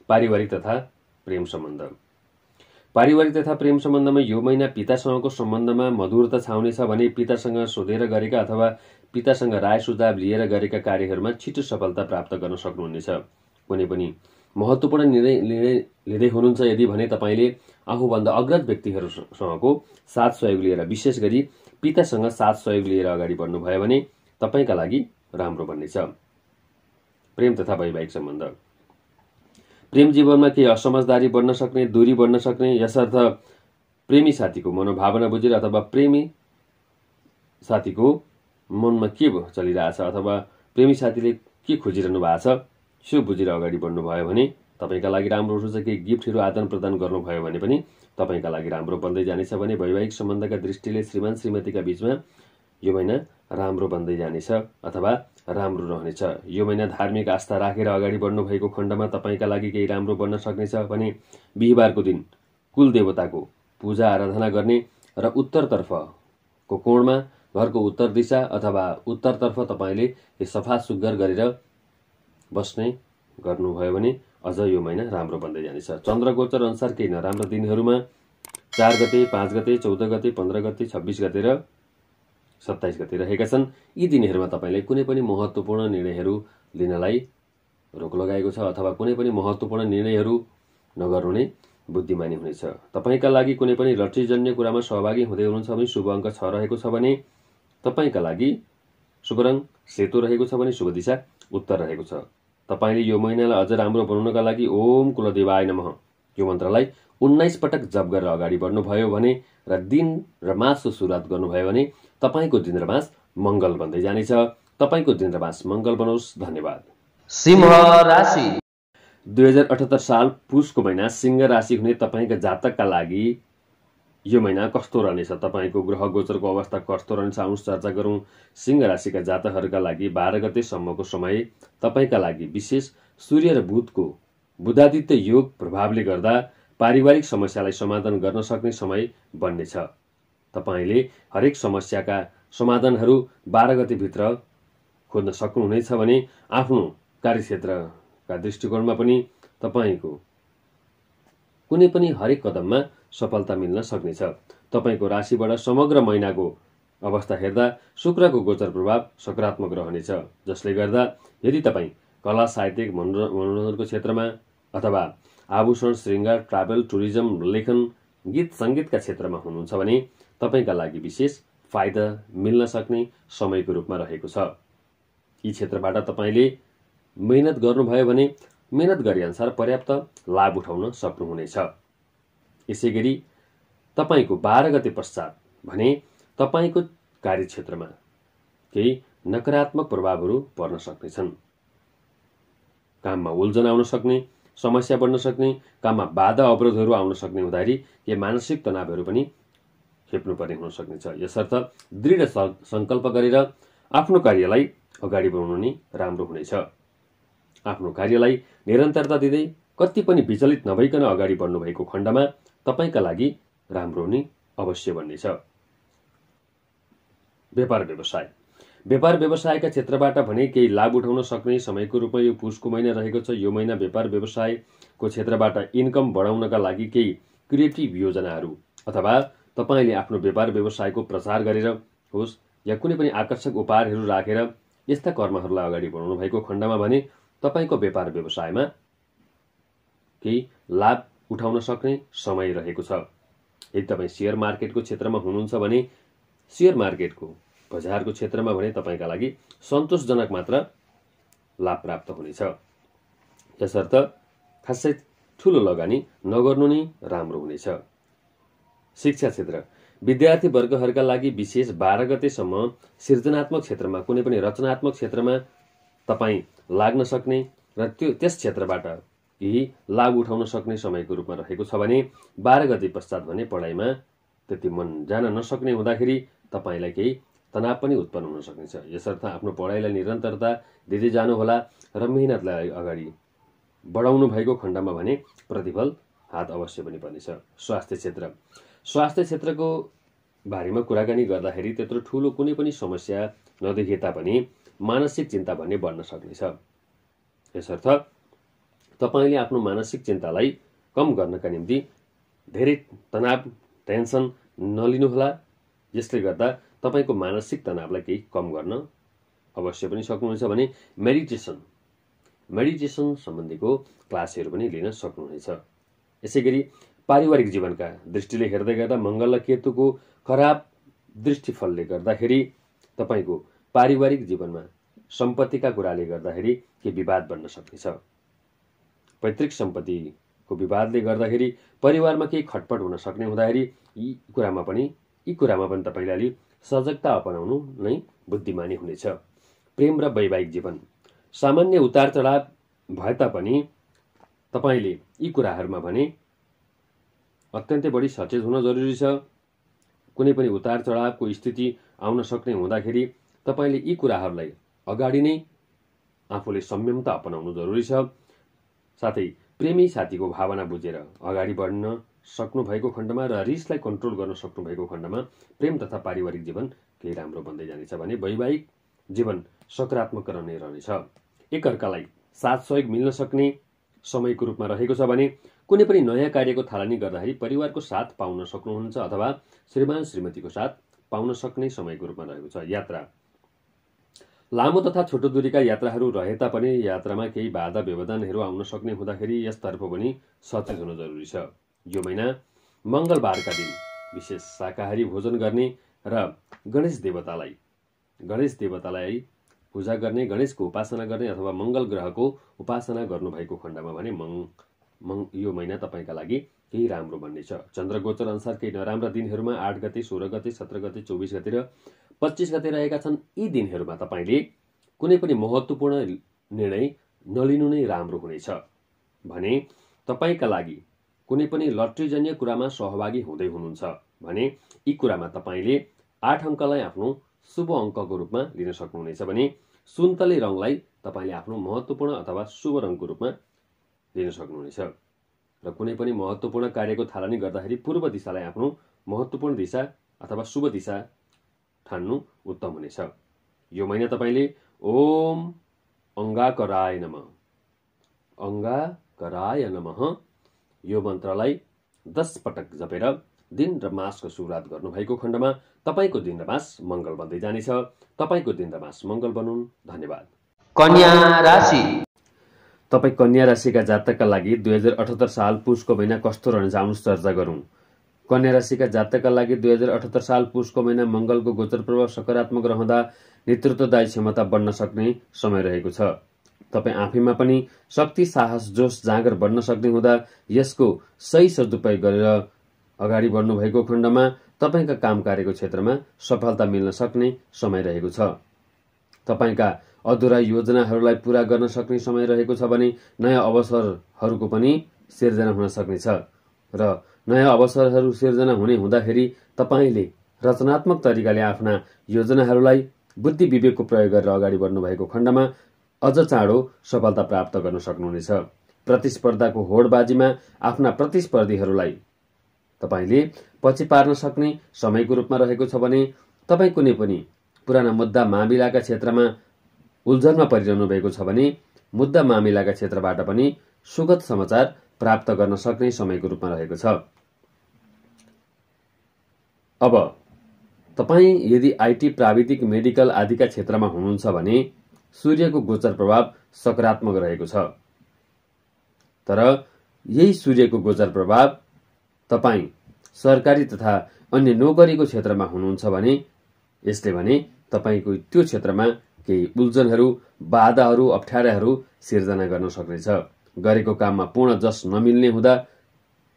S2: पारिवारिक तथा प्रेम सम्बन्धमा यो महिना पितासँगको सम्बन्धमा मधुरता छाउनेछ भने पितासँग सोधेर गरेका अथवा पितासँग राय सुझाव लिएर गरेका कार्यहरूमा छिटो सफलता प्राप्त गर्न सक्नुहुनेछ। कुनै पनि महत्त्वपूर्ण निर्णय लिँदै हुनुहुन्छ यदि भने तपाईँले आफूभन्दा अग्रज व्यक्तिहरूसँगको साथ सहयोग लिएर, विशेष गरी पितासँग साथ सहयोग लिएर अगाडि बढ्नुभयो भने तपाईँका लागि राम्रो बन्नेछ। प्रेम तथा वैवाहिक सम्बन्ध, प्रेम जीवनमा केही असमझदारी बढ्न सक्ने, दूरी बढ्न सक्ने। यसर्थ प्रेमी साथीको मनोभावना बुझेर अथवा प्रेमी साथीको मनमा के चलिरहेछ अथवा प्रेमी साथीले के खोजिरहनु भएको छ सो बुझेर अगाडि बढ्नुभयो भने तपाईँका लागि राम्रो हुन्छ। केही गिफ्टहरू आदान प्रदान गर्नुभयो भने पनि तपाईँका लागि राम्रो बन्दै जानेछ भने वैवाहिक सम्बन्धका दृष्टिले श्रीमान श्रीमतीका बीचमा यो महिना राम्रो बन्दै जानेछ अथवा राम्रो रहनेछ। यो महिना धार्मिक आस्था राखेर अगाडि बढ्नुभएको खण्डमा तपाईँका लागि केही राम्रो बन्न सक्नेछ भने बिहिबारको दिन कुल देवताको पूजा आराधना गर्ने र उत्तरतर्फको कोणमा घरको उत्तर दिशा अथवा उत्तरतर्फ तपाईँले सफा सुग्घर गरेर बस्ने गर्नुभयो भने अझ यो महिना राम्रो बन्दै जानेछ। चन्द्रगोचर अनुसार केही नराम्रा दिनहरूमा 4 गते, 5 गते, 14 गते, 15 गते, 26 गते र 27 गते रहेका छन्। यी दिनहरूमा तपाईँले कुनै पनि महत्त्वपूर्ण निर्णयहरू लिनलाई रोक लगाएको छ अथवा कुनै पनि महत्त्वपूर्ण निर्णयहरू नगर्नु नै बुद्धिमानी हुनेछ। तपाईँका लागि कुनै पनि लटरीजन्य कुरामा सहभागी हुँदै हुनुहुन्छ भने शुभ अङ्क 6 रहेको छ भने तपाईँका लागि शुभ रङ सेतो रहेको छ भने शुभ दिशा उत्तर रहेको छ। तपाईले यो महिनालाई अझ राम्रो बनाउनका लागि ओम कुलदेवाय नमः यो मन्त्रलाई 19 पटक जप गरेर अगाडि बढ्नुभयो भने र दिन र मासको सुरुवात गर्नुभयो भने तपाईको दिन र मास मङ्गल बन्दै जानेछ। तपाईको दिन र मास मङ्गल बनोस्। धन्यवाद।
S3: सिंह राशि
S2: 2078 साल पुसको महिना सिंह राशि हुने तपाईका जातकका लागि यो महिना कस्तो रहनेछ, तपाईको ग्रह गोचरको अवस्था कस्तो रहनेछ, आउनुहोस् चर्चा गरौँ। सिंह राशिका जातकहरूका लागि 12 गतेसम्मको समय तपाईका लागि विशेष सूर्य र बुधको बुधादित्य योग प्रभावले गर्दा पारिवारिक समस्यालाई समाधान गर्न सक्ने समय बन्नेछ। तपाईले हरेक समस्याका समाधानहरू 12 गतेभित्र खोज्न सक्नुहुनेछ भने आफ्नो कार्यक्षेत्रका दृष्टिकोणमा पनि तपाईको कुनै पनि हरेक कदममा सफलता मिल्न सक्नेछ। तपाईको राशिबाट समग्र महिनाको अवस्था हेर्दा शुक्रको गोचर प्रभाव सकारात्मक रहनेछ, जसले गर्दा यदि तपाईँ कला साहित्य मनोरञ्जनको क्षेत्रमा अथवा आभूषण श्रृङ्गार ट्राभल टुरिज्म लेखन गीत सङ्गीतका क्षेत्रमा हुनुहुन्छ भने तपाईका लागि विशेष फाइदा मिल्न सक्ने समयको रूपमा रहेको छ। यी क्षेत्रबाट तपाईले मेहनत गर्नुभयो भने मेहनत गरे अनुसार पर्याप्त लाभ उठाउन सक्नुहुनेछ। यसैगरी तपाईको 12 गते पश्चात भने तपाईको कार्यक्षेत्रमा केही नकारात्मक प्रभावहरू पर्न सक्नेछन्। काममा उल्झन आउन सक्ने, समस्या बढ्न सक्ने, काममा बाधा अवरोधहरू आउन सक्ने हुँदाखेरि केही मानसिक तनावहरू पनि खेप्नुपर्ने हुन सक्नेछ। यसर्थ दृढ सङ्कल्प गरेर आफ्नो कार्यलाई अगाडि बढाउनु नै राम्रो हुनेछ। आफ्नो कार्यलाई निरन्तरता दिँदै कति पनि विचलित नभइकन अगाडि बढ्नु भएको खण्डमा तपाईका लागि राम्रो नै अवश्य बन्नेछ। व्यापार व्यवसाय व्यापार व्यवसायका क्षेत्रबाट भने केही लाभ उठाउन सक्ने समयको रूपमा यो पुसको महिना रहेको छ। यो महिना व्यापार व्यवसायको क्षेत्रबाट इन्कम बढाउनका लागि केही क्रिएटिभ योजनाहरू अथवा तपाईले आफ्नो व्यापार व्यवसायको प्रचार गरेर होस् या कुनै पनि आकर्षक उपहारहरू राखेर यस्ता कर्महरूलाई अगाडि बढाउनु भएको खण्डमा भने तपाईको व्यापार व्यवसायमा केही लाभ उठाउन सक्ने समय रहेको छ। यदि तपाईँ सेयर मार्केटको क्षेत्रमा हुनुहुन्छ भने सेयर मार्केटको बजारको क्षेत्रमा भने तपाईका लागि सन्तोषजनक मात्र लाभ प्राप्त हुनेछ। यसर्थ खासै ठूलो लगानी नगर्नु नै राम्रो हुनेछ। शिक्षा क्षेत्र विद्यार्थी वर्गहरूका लागि विशेष 12 गतेसम्म सृजनात्मक क्षेत्रमा कुनै पनि रचनात्मक क्षेत्रमा तपाईँ लाग्न सक्ने र त्यस क्षेत्रबाट यही लाभ उठाउन सक्ने समयको रूपमा रहेको छ भने 12 गते पश्चात भने पढाइमा त्यति मन जान नसक्ने हुँदाखेरि तपाईलाई केही तनाव पनि उत्पन्न हुन सक्नेछ। यसर्थ आफ्नो पढाइलाई निरन्तरता दिँदै जानुहोला र मेहनतलाई अगाडि बढाउनु भएको खण्डमा भने प्रतिफल हात अवश्य पनि पर्नेछ। स्वास्थ्य क्षेत्रको बारेमा कुराकानी गर्दाखेरि त्यत्रो ठूलो कुनै पनि समस्या नदेखिए तापनि मानसिक चिन्ता भन्ने बढ्न सक्नेछ। यसर्थ तपाईले आफ्नो मानसिक चिन्तालाई कम गर्नका निम्ति धेरै तनाव टेन्सन नलिनुहोला। यसले गर्दा तपाईको मानसिक तनावलाई केही कम गर्न अवश्य पनि सक्नुहुनेछ भने मेडिटेसन सम्बन्धीको क्लासहरू पनि लिन सक्नुहुनेछ। यसैगरी पारिवारिक जीवनका दृष्टिले हेर्दै गर्दा मङ्गल र केतुको खराब दृष्टिफलले गर्दाखेरि तपाईको पारिवारिक जीवनमा सम्पत्तिका कुराले गर्दाखेरि के विवाद बन्न सक्नेछ। पैतृक सम्पत्तिको विवादले गर्दाखेरि परिवारमा केही खटपट हुन सक्ने हुँदाखेरि यी कुरामा पनि तपाईले अलि सजगता अपनाउनु नै बुद्धिमानी हुनेछ। प्रेम र वैवाहिक जीवन सामान्य उतार चढाव भए तापनि तपाईले यी कुराहरूमा भने अत्यन्तै बढी सचेत हुन जरुरी छ। कुनै पनि उतार चढावको स्थिति आउन सक्ने हुँदाखेरि तपाईले यी कुराहरूलाई अगाडि नै आफूले संयमता अपनाउनु जरुरी छ। साथै प्रेमी साथीको भावना बुझेर अगाडि बढ्न सक्नु भएको खण्डमा र रिसलाई कन्ट्रोल गर्न सक्नु भएको खण्डमा प्रेम तथा पारिवारिक जीवन केही राम्रो बन्दै जानेछ भने वैवाहिक जीवन सकारात्मक नै रहनेछ। एकअर्कालाई साथ सहयोग मिल्न सक्ने समयको रूपमा रहेको छ भने कुनै पनि नयाँ कार्यको थालनी गर्दाखेरि परिवारको साथ पाउन सक्नुहुन्छ अथवा श्रीमान श्रीमतीको साथ पाउन सक्ने समयको रूपमा रहेको छ। यात्रा लामो तथा छोटो दूरीका यात्राहरू रहे तापनि यात्रामा केही बाधा व्यवधानहरू आउन सक्ने हुँदाखेरि यसतर्फ पनि सचेत हुन जरुरी छ। यो महिना मङ्गलबारका दिन विशेष शाकाहारी भोजन गर्ने र गणेश देवतालाई पूजा गर्ने, गणेशको उपासना गर्ने अथवा मङ्गल ग्रहको उपासना गर्नुभएको खण्डमा भने यो महिना तपाईँका लागि केही राम्रो बन्नेछ। चन्द्रगोचर अनुसार केही नराम्रा दिनहरूमा 8 गते, 16 गते, 17 गते, 24 गते र 25 गते रहेका छन्। यी दिनहरूमा तपाईँले कुनै पनि महत्त्वपूर्ण निर्णय नलिनु नै राम्रो हुनेछ भने तपाईँका लागि कुनै पनि लट्रीजन्य कुरामा सहभागी हुँदै हुनुहुन्छ भने यी कुरामा तपाईँले 8 अङ्कलाई आफ्नो शुभ अङ्कको रूपमा लिन सक्नुहुनेछ भने सुन्तले रङलाई तपाईँले आफ्नो महत्त्वपूर्ण अथवा शुभ रङको रूपमा लिन सक्नुहुनेछ। र कुनै पनि महत्त्वपूर्ण कार्यको थालनी गर्दाखेरि पूर्व दिशालाई आफ्नो महत्त्वपूर्ण दिशा अथवा शुभ दिशा ठान्नु उत्तम हुनेछ। यो महिना तपाईँले ओम अङ्गाकराय नमः, अङ्गाकराय नमः यो मन्त्रलाई 10 पटक जपेर दिन र मासको सुरुवात गर्नुभएको खण्डमा तपाईँको दिन र मास मङ्गल बन्दै जानेछ। तपाईँको दिन र मास मङ्गल बनुन्। धन्यवाद।
S3: कन्या राशि।
S2: तपाईँ कन्या राशिका जातकका लागि 2078 साल पुसको महिना कस्तो रहनेछ आउनुहोस् चर्चा गरौँ। कन्या राशिका जातकका लागि 2078 साल पुसको महिना मङ्गलको गोचर प्रभाव सकारात्मक रहँदा नेतृत्वदायी क्षमता बढ्न सक्ने समय रहेको छ। तपाईँ आफैमा पनि शक्ति, साहस, जोश, जाँगर बढ्न सक्ने हुँदा यसको सही सदुपयोग गरेर अगाडि बढ्नुभएको खण्डमा तपाईँका काम कार्यको क्षेत्रमा सफलता मिल्न सक्ने समय रहेको छ। तपाईँका अधुरा योजनाहरूलाई पूरा गर्न सक्ने समय रहेको छ भने नयाँ अवसरहरूको पनि सिर्जना हुन सक्नेछ र नयाँ अवसरहरू सिर्जना हुने हुँदाखेरि तपाईँले रचनात्मक तरिकाले आफ्ना योजनाहरूलाई बुद्धि विवेकको प्रयोग गरेर अगाडि बढ्नुभएको खण्डमा अझ चाँडो सफलता प्राप्त गर्न सक्नुहुनेछ। प्रतिस्पर्धाको होडबाजीमा आफ्ना प्रतिस्पर्धीहरूलाई तपाईँले पछि पार्न सक्ने समयको रूपमा रहेको छ भने तपाईँ कुनै पनि पुराना मुद्दा मामिलाका क्षेत्रमा उल्झनमा परिरहनु भएको छ भने मुद्दा मामिलाका क्षेत्रबाट पनि सुखद समाचार प्राप्त गर्न सक्ने समयको रूपमा रहेको छ। अब तपाईँ यदि आइटी, प्राविधिक, मेडिकल आदिका क्षेत्रमा हुनुहुन्छ भने सूर्यको गोचर प्रभाव सकारात्मक रहेको छ। तर यही सूर्यको गोचर प्रभाव तपाईँ सरकारी तथा अन्य नोकरीको क्षेत्रमा हुनुहुन्छ भने यसले भने तपाईँको त्यो क्षेत्रमा केही उल्झनहरू, बाधाहरू, अप्ठ्याराहरू सिर्जना गर्न सक्नेछ। गरेको काममा पूर्ण जस नमिल्ने हुँदा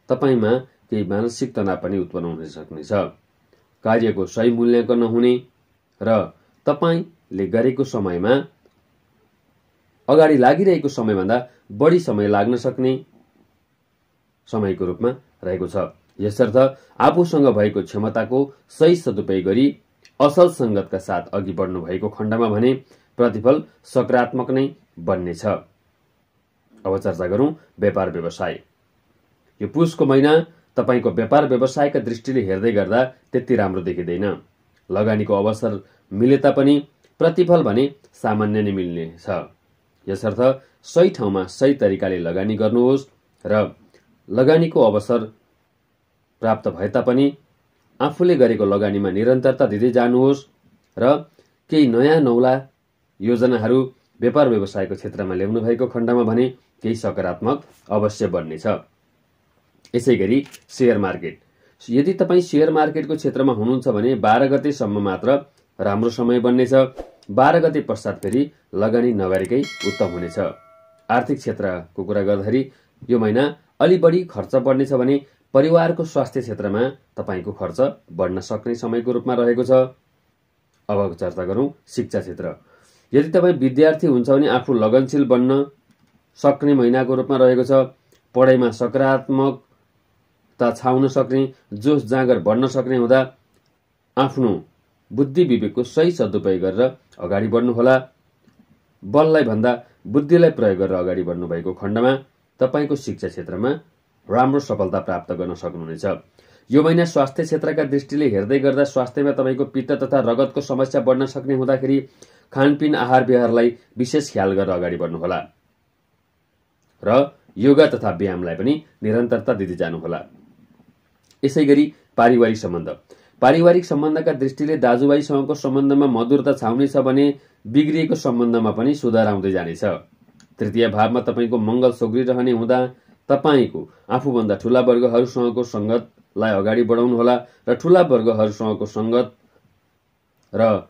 S2: तपाईँमा केही मानसिक तनाव पनि उत्पन्न हुन सक्नेछ। कार्यको सही मूल्याङ्कन नहुने र तपाईँले गरेको समयमा अगाडि लागिरहेको समयभन्दा बढी समय लाग्न सक्ने समयको रूपमा रहेको छ। यसर्थ आफूसँग भएको क्षमताको सही सदुपयोग गरी असल संगतका साथ अघि बढ्नु भएको खण्डमा भने प्रतिफल सकारात्मक नै बन्नेछ। अब चर्चा गरौँ व्यापार व्यवसाय। यो पुसको महिना तपाईँको व्यापार व्यवसायका दृष्टिले हेर्दै गर्दा त्यति राम्रो देखिँदैन। लगानीको अवसर मिले तापनि प्रतिफल भने सामान्य नै मिल्नेछ। यसर्थ सही ठाउँमा सही तरिकाले लगानी गर्नुहोस् र लगानीको अवसर प्राप्त भए तापनि आफूले गरेको लगानीमा निरन्तरता दिँदै जानुहोस् र केही नयाँ नौला योजनाहरू व्यापार व्यवसायको क्षेत्रमा ल्याउनु भएको खण्डमा भने केही सकारात्मक अवश्य बन्नेछ। यसैगरी शेयर मार्केट। यदि तपाईँ शेयर मार्केटको क्षेत्रमा हुनुहुन्छ भने 12 गतेसम्म मात्र राम्रो समय बन्नेछ। 12 गते पश्चात फेरि लगानी नगरेकै उत्तम हुनेछ। आर्थिक क्षेत्रको कुरा गर्दाखेरि यो महिना अलि बढी खर्च बढ्नेछ भने परिवारको स्वास्थ्य क्षेत्रमा तपाईँको खर्च बढ्न सक्ने समयको रूपमा रहेको छ। अब चर्चा गरौँ शिक्षा क्षेत्र। यदि तपाईँ विद्यार्थी हुन्छ भने आफू लगनशील बन्न सक्ने महिनाको रूपमा रहेको छ। पढाइमा सकारात्मकता छाउन सक्ने, जोश जाँगर बढ्न सक्ने हुँदा आफ्नो बुद्धि विवेकको सही सदुपयोग गरेर अगाडि बढ्नुहोला। बललाई भन्दा बुद्धिलाई प्रयोग गरेर अगाडि बढ्नु भएको खण्डमा तपाईँको शिक्षा क्षेत्रमा राम्रो सफलता प्राप्त गर्न सक्नुहुनेछ। यो महिना स्वास्थ्य क्षेत्रका दृष्टिले हेर्दै गर्दा स्वास्थ्यमा तपाईँको पित्त तथा रगतको समस्या बढ्न सक्ने हुँदाखेरि खानपिन, आहार विहारलाई विशेष ख्याल गरेर अगाडि बढ्नुहोला र योगा तथा व्यायामलाई पनि निरन्तरता दिँदै जानुहोला। यसैगरी पारिवारिक सम्बन्ध। पारिवारिक सम्बन्धका दृष्टिले दाजुभाइसँगको सम्बन्धमा मधुरता छाउनेछ भने बिग्रिएको सम्बन्धमा पनि सुधार आउँदै जानेछ। तृतीय भावमा तपाईँको मङ्गल सोग्रिरहने हुँदा तपाईँको आफूभन्दा ठूला वर्गहरूसँगको सङ्गतलाई अगाडि बढाउनुहोला र ठूला वर्गहरूसँगको सङ्गत र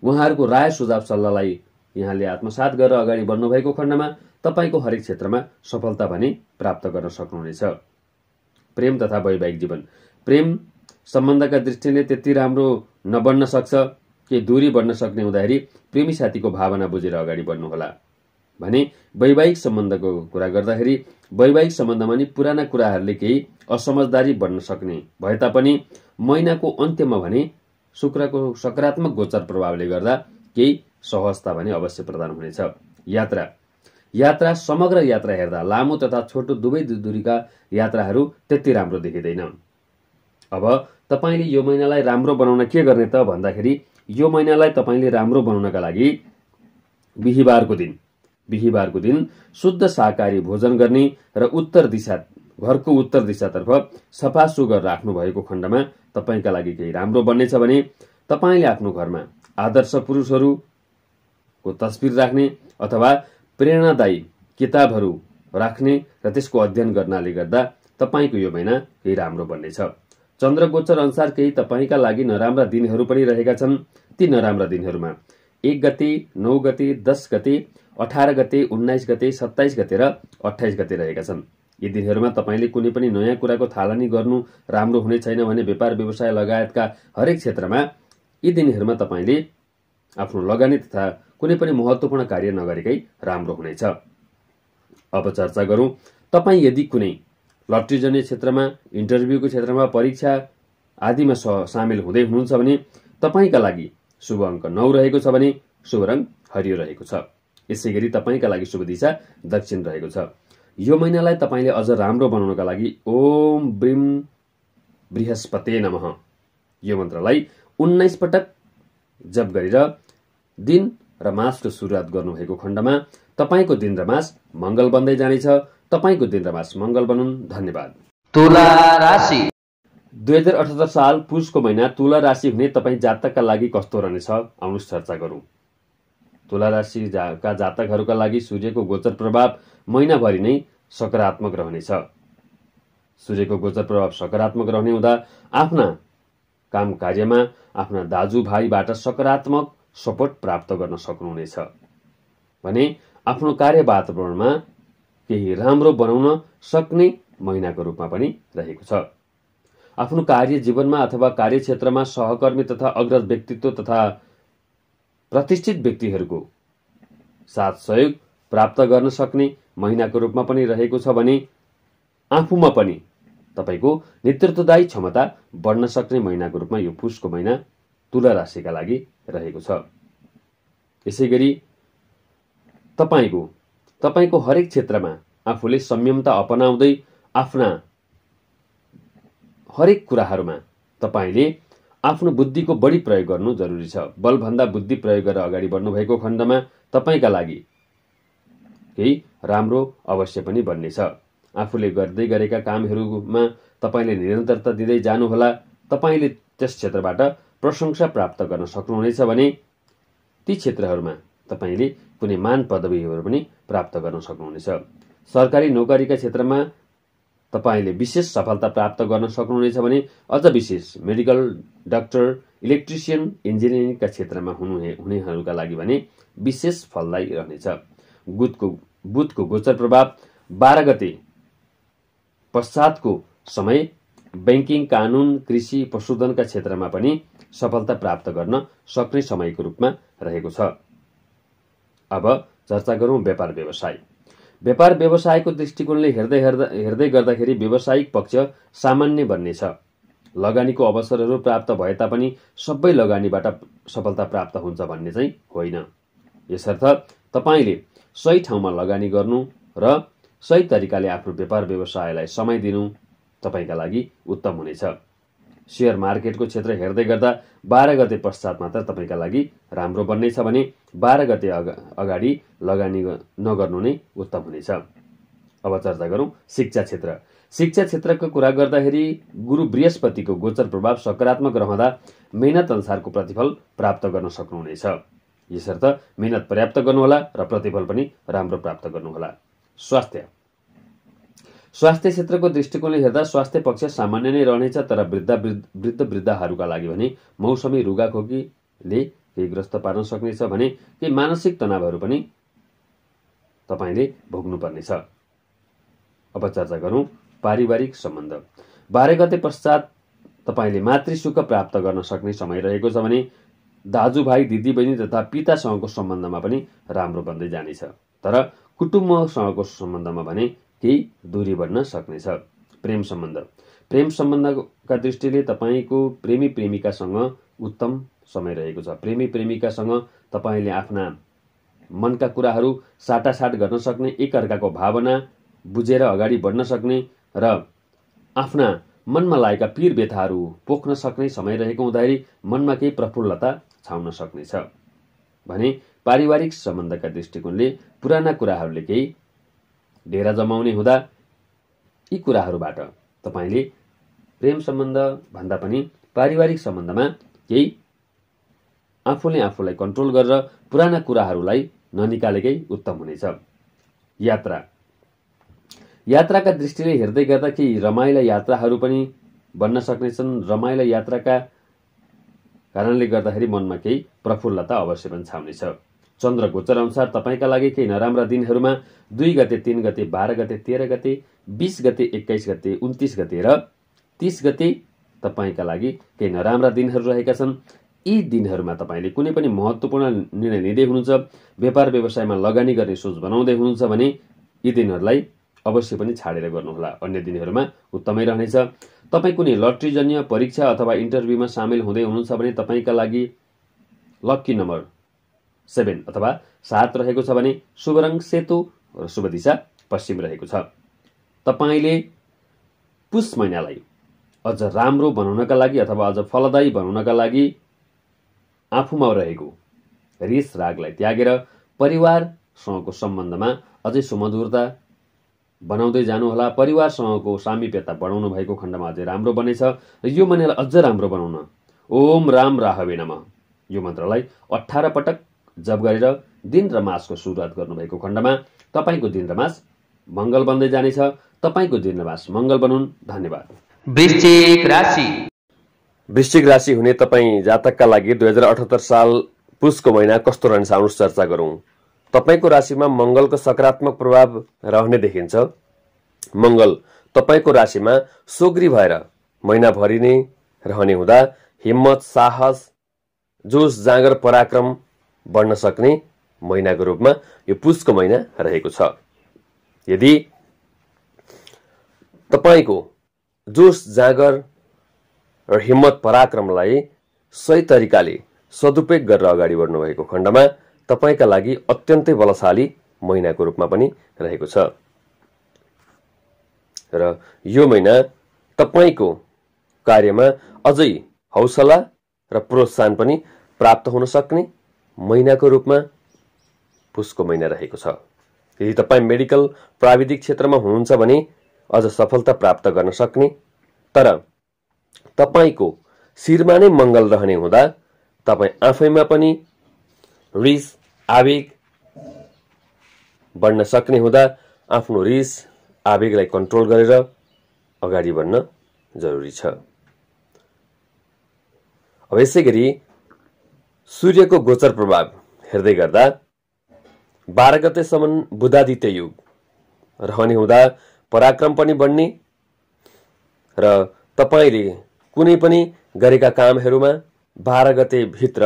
S2: उहाँहरूको राय सुझाव सल्लाहलाई यहाँले आत्मसात गरेर अगाडि बढ्नुभएको खण्डमा तपाईँको हरेक क्षेत्रमा सफलता भने प्राप्त गर्न सक्नुहुनेछ। प्रेम तथा वैवाहिक जीवन। प्रेम सम्बन्धका दृष्टिले त्यति राम्रो नबन्न सक्छ कि दूरी बढ्न सक्ने हुँदाखेरि प्रेमी साथीको भावना बुझेर अगाडि बढ्नुहोला। भने वैवाहिक सम्बन्धको कुरा गर्दाखेरि वैवाहिक सम्बन्धमा नि पुराना कुराहरूले केही असमझदारी बढ्न सक्ने भए तापनि महिनाको अन्त्यमा भने शुक्रको सकारात्मक गोचर प्रभावले गर्दा केही सहजता भने अवश्य प्रदान हुनेछ। यात्रा समग्र यात्रा हेर्दा लामो तथा छोटो दुवै दूरीका यात्राहरू त्यति राम्रो देखिँदैन। अब तपाईँले यो महिनालाई राम्रो बनाउन के गर्ने त भन्दाखेरि यो महिनालाई तपाईँले राम्रो बनाउनका लागि बिहीबारको दिन शुद्ध शाकाहारी भोजन गर्ने र घरको उत्तर दिशातर्फ सफा सुग्घर राख्नु भएको खण्डमा तपाईँका लागि केही राम्रो बन्नेछ भने तपाईँले आफ्नो घरमा आदर्श पुरुषहरूको तस्बिर राख्ने अथवा प्रेरणादायी किताबहरू राख्ने र त्यसको अध्ययन गर्नाले गर्दा तपाईँको यो महिना केही राम्रो बन्नेछ। चन्द्रगोचर अनुसार केही तपाईँका लागि नराम्रा दिनहरू पनि रहेका छन्। ती नराम्रा दिनहरूमा 1 गते, 9 गते, 10 गते, 18 गते, 19 गते, 27 गते र 28 गते रहेका छन्। यी दिनहरूमा तपाईँले कुनै पनि नयाँ कुराको थालनी गर्नु राम्रो हुने छैन भने व्यापार व्यवसाय लगायतका हरेक क्षेत्रमा यी दिनहरूमा तपाईँले आफ्नो लगानी तथा कुनै पनि महत्त्वपूर्ण कार्य नगरेकै राम्रो हुनेछ। अब चर्चा गरौँ, तपाईँ यदि कुनै लटरीजन्य क्षेत्रमा, इन्टरभ्यूको क्षेत्रमा, परीक्षा आदिमा सामेल हुँदै हुनुहुन्छ भने तपाईँका लागि शुभ अङ्क 9 रहेको छ भने शुभ रङ हरियो रहेको छ। यसै गरी तपाईँका लागि शुभ दिशा दक्षिण रहेको छ। यो महिनालाई तपाईँले अझ राम्रो बनाउनका लागि ओम ब्रीम बृहस्पते नमः यो मन्त्रलाई 19 पटक जप गरेर दिन र मासको सुरुवात गर्नुभएको खण्डमा तपाईँको दिन र मास मङ्गल बन्दै जानेछ। तपाईँको दिन र मास मङ्गल बनुन्। धन्यवाद।
S3: तुला राशि।
S2: 2078 साल पुसको महिना तुला राशि हुने तपाईँ जातकका लागि कस्तो रहनेछ आउनुहोस् चर्चा गरौँ। तुला राशिका जातकहरूका लागि सूर्यको गोचर प्रभाव महिनाभरि नै सकारात्मक रहनेछ। सूर्यको गोचर प्रभाव सकारात्मक रहने हुँदा आफ्ना काम कार्यमा आफ्ना दाजुभाइबाट सकारात्मक सपोर्ट प्राप्त गर्न सक्नुहुनेछ भने आफ्नो कार्य वातावरणमा केही राम्रो बनाउन सक्ने महिनाको रूपमा पनि रहेको छ। आफ्नो कार्य जीवनमा अथवा कार्यक्षेत्रमा सहकर्मी तथा अग्रज व्यक्तित्व तथा प्रतिष्ठित व्यक्तिहरूको साथ सहयोग प्राप्त गर्न सक्ने महिनाको रूपमा पनि रहेको छ भने आफूमा पनि तपाईँको नेतृत्वदायी क्षमता बढ्न सक्ने महिनाको रूपमा यो पुसको महिना तुला राशिका लागि रहेको छ। यसै गरी तपाईँको हरेक क्षेत्रमा आफूले संयमता अपनाउँदै आफ्ना हरेक कुराहरूमा तपाईँले आफ्नो बुद्धिको बढी प्रयोग गर्नु जरुरी छ। बलभन्दा बुद्धि प्रयोग गरेर अगाडि बढ्नुभएको खण्डमा तपाईँका लागि केही राम्रो अवश्य पनि बन्नेछ। आफूले गर्दै गरेका कामहरूमा तपाईँले निरन्तरता दिँदै जानुहोला। तपाईँले त्यस क्षेत्रबाट प्रशंसा प्राप्त गर्न सक्नुहुनेछ भने ती क्षेत्रहरूमा तपाईँले कुनै मान पदवीहरू पनि प्राप्त गर्न सक्नुहुनेछ। सरकारी नोकरीका क्षेत्रमा तपाईँले विशेष सफलता प्राप्त गर्न सक्नुहुनेछ भने अझ विशेष मेडिकल, डाक्टर, इलेक्ट्रिसियन, इन्जिनियरिङका क्षेत्रमा हुनेहरूका लागि भने विशेष फलदायी रहनेछ। बुधको गोचर प्रभाव 12 गते पश्चातको समय बैंकिङ, कानून, कृषि, पशुधनका क्षेत्रमा पनि सफलता प्राप्त गर्न सक्ने समयको रूपमा रहेको छ। अब चर्चा गरौँ व्यापार व्यवसाय। व्यापार व्यवसायको दृष्टिकोणले हेर्दै गर्दाखेरि व्यावसायिक पक्ष सामान्य बन्नेछ। लगानीको अवसरहरू प्राप्त भए तापनि सबै लगानीबाट सफलता प्राप्त हुन्छ भन्ने चाहिँ होइन। यसर्थ तपाईँले सही ठाउँमा लगानी गर्नु र सही तरिकाले आफ्नो व्यापार व्यवसायलाई समय दिनु तपाईँका लागि उत्तम हुनेछ। शेयर मार्केटको क्षेत्र हेर्दै गर्दा 12 गते पश्चात मात्र तपाईँका लागि राम्रो बन्नेछ भने 12 गते अगाडि लगानी नगर्नु नै उत्तम हुनेछ। अब चर्चा गरौँ शिक्षा क्षेत्र। शिक्षा क्षेत्रको कुरा गर्दाखेरि गुरु बृहस्पतिको गोचर प्रभाव सकारात्मक रहँदा मेहनत अनुसारको प्रतिफल प्राप्त गर्न सक्नुहुनेछ। यसर्थ मेहनत पर्याप्त गर्नुहोला र प्रतिफल पनि राम्रो प्राप्त गर्नुहोला। स्वास्थ्य क्षेत्रको दृष्टिकोणले हेर्दा स्वास्थ्य पक्ष सामान्य नै रहनेछ, तर वृद्धाहरूका लागि भने मौसमी रुगाखोकीले केही ग्रस्त पार्न सक्नेछ भने केही मानसिक तनावहरू पनि तपाईले भोग्नुपर्नेछ। अब चर्चा गरौँ पारिवारिक सम्बन्ध। 12 गते पश्चात तपाईले मातृसुख प्राप्त गर्न सक्ने समय रहेको छ भने दाजुभाइ दिदीबहिनी तथा पितासँगको सम्बन्धमा पनि राम्रो बन्दै जानेछ। तर कुटुम्बसँगको सम्बन्धमा भने केही दूरी बढ्न सक्नेछ। प्रेम सम्बन्धका दृष्टिले तपाईको प्रेमी प्रेमिकासँग उत्तम समय रहेको छ। प्रेमी प्रेमिकासँग तपाईले आफ्ना मनका कुराहरू साटासाट गर्न सक्ने, एकअर्काको भावना बुझेर अगाडि बढ्न सक्ने र आफ्ना मनमा लागेका पीर व्यथाहरू पोख्न सक्ने समय रहेको हुँदाखेरि मनमा केही प्रफुल्लता छाउन सक्नेछ भने पारिवारिक सम्बन्धका दृष्टिकोणले पुराना कुराहरूले केही डेरा जमाउने हुँदा यी कुराहरूबाट तपाईले प्रेम सम्बन्ध भन्दा पनि पारिवारिक सम्बन्धमा केही आफूले आफूलाई कन्ट्रोल गरेर पुराना कुराहरूलाई ननिकालेकै उत्तम हुनेछ। यात्राका दृष्टिले हेर्दै गर्दा केही रमाइला यात्राहरू पनि बन्न सक्नेछन्। रमाइला यात्राका कारणले गर्दाखेरि मनमा केही प्रफुल्लता अवश्य पनि छाउनेछ। चन्द्र गोचर अनुसार तपाईका लागि केही नराम्रा दिनहरूमा 2 गते, 3 गते, 12 गते, 13 गते, 20 गते, 21 गते, 29 गते र 30 गते तपाईका लागि केही नराम्रा दिनहरू रहेका छन्। यी दिनहरूमा तपाईले कुनै पनि महत्त्वपूर्ण निर्णय लिँदै हुनुहुन्छ, व्यापार व्यवसायमा लगानी गर्ने सोच बनाउँदै हुनुहुन्छ भने यी दिनहरूलाई अवश्य पनि छाडेर गर्नुहोला। अन्य दिनहरूमा उत्तमै रहनेछ। तपाईँ कुनै लटरीजन्य परीक्षा अथवा इन्टरभ्यूमा सामेल हुँदै हुनुहुन्छ भने तपाईका लागि लक्की नम्बर 7 अथवा 7 रहेको छ भने शुभ रङ सेतो र शुभ दिशा पश्चिम रहेको छ। तपाईले पुष महिनालाई अझ राम्रो बनाउनका लागि अथवा अझ फलदायी बनाउनका लागि आफूमा रहेको रिस रागलाई त्यागेर परिवारसँगको सम्बन्धमा अझै सुमधुरता बनाउँदै जानुहोला। परिवारसँगको सामिप्यता बढाउनु भएको खण्डमा अझै राम्रो बनेछ र यो महिनालाई अझ राम्रो बनाउन ओम राम राहवे नमः यो मन्त्रलाई 18 पटक जप गरेर दिन र मासको सुरुवात गर्नुभएको खण्डमा तपाईको दिन र मास मङ्गल बन्दै जानेछ। तपाईको दिन र मास मङ्गल बनुन्। धन्यवाद।
S1: वृश्चिक राशि हुने तपाईँ जातकका लागि 2078 साल पुसको महिना कस्तो रहन्छ आउनुहोस् चर्चा गरौँ। तपाईको राशिमा मङ्गलको सकारात्मक प्रभाव रहने देखिन्छ। मङ्गल तपाईको राशिमा सोग्री भएर महिनाभरि नै रहने हुँदा हिम्मत, साहस, जोश, जाँगर, पराक्रम बढ्न सक्ने महिनाको रूपमा यो पुसको महिना रहेको छ। यदि तपाईको जोश, जाँगर र हिम्मत, पराक्रमलाई सही तरिकाले सदुपयोग गरेर अगाडि बढ्नु भएको खण्डमा तपाईका लागि अत्यन्तै बलशाली महिनाको रूपमा पनि रहेको छ र यो महिना तपाईको कार्यमा अझै हौसला र प्रोत्साहन पनि प्राप्त हुन सक्ने महिनाको रूपमा पुसको महिना रहेको छ। यदि तपाईँ मेडिकल प्राविधिक क्षेत्रमा हुनुहुन्छ भने अझ सफलता प्राप्त गर्न सक्ने, तर तपाईको शिरमा नै मङ्गल रहने हुँदा तपाईँ आफैमा पनि रिस आवेग बढ्न सक्ने हुँदा आफ्नो रिस आवेगलाई कन्ट्रोल गरेर अगाडि बढ्न जरुरी छ। अब यसै गरी सूर्यको गोचर प्रभाव हेर्दै गर्दा 12 गतेसम्म बुधादित्य युग रहने हुँदा पराक्रम पनि बढ्ने र तपाईले कुनै पनि गरेका कामहरूमा 12 गते भित्र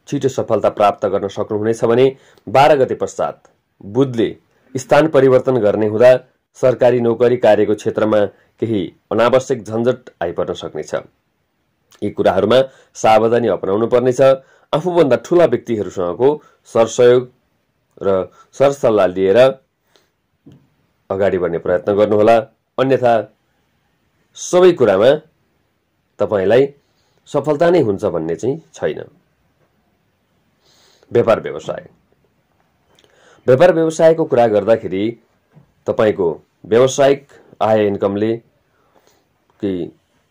S1: छिटो सफलता प्राप्त गर्न सक्नुहुनेछ भने 12 गते पश्चात बुधले स्थान परिवर्तन गर्ने हुँदा सरकारी नोकरी कार्यको क्षेत्रमा केही अनावश्यक झन्झट आइपर्न सक्नेछ। यी कुराहरूमा सावधानी अपनाउनु पर्नेछ। आफूभन्दा ठूला व्यक्तिहरूसँगको सरसहयोग र सरसल्लाह लिएर अगाडि बढ्ने प्रयत्न गर्नुहोला। अन्यथा सबै कुरामा तपाईलाई सफलता नै हुन्छ भन्ने चाहिँ छैन। व्यापार व्यवसायको कुरा गर्दाखेरि तपाईको व्यावसायिक आय इन्कमले केही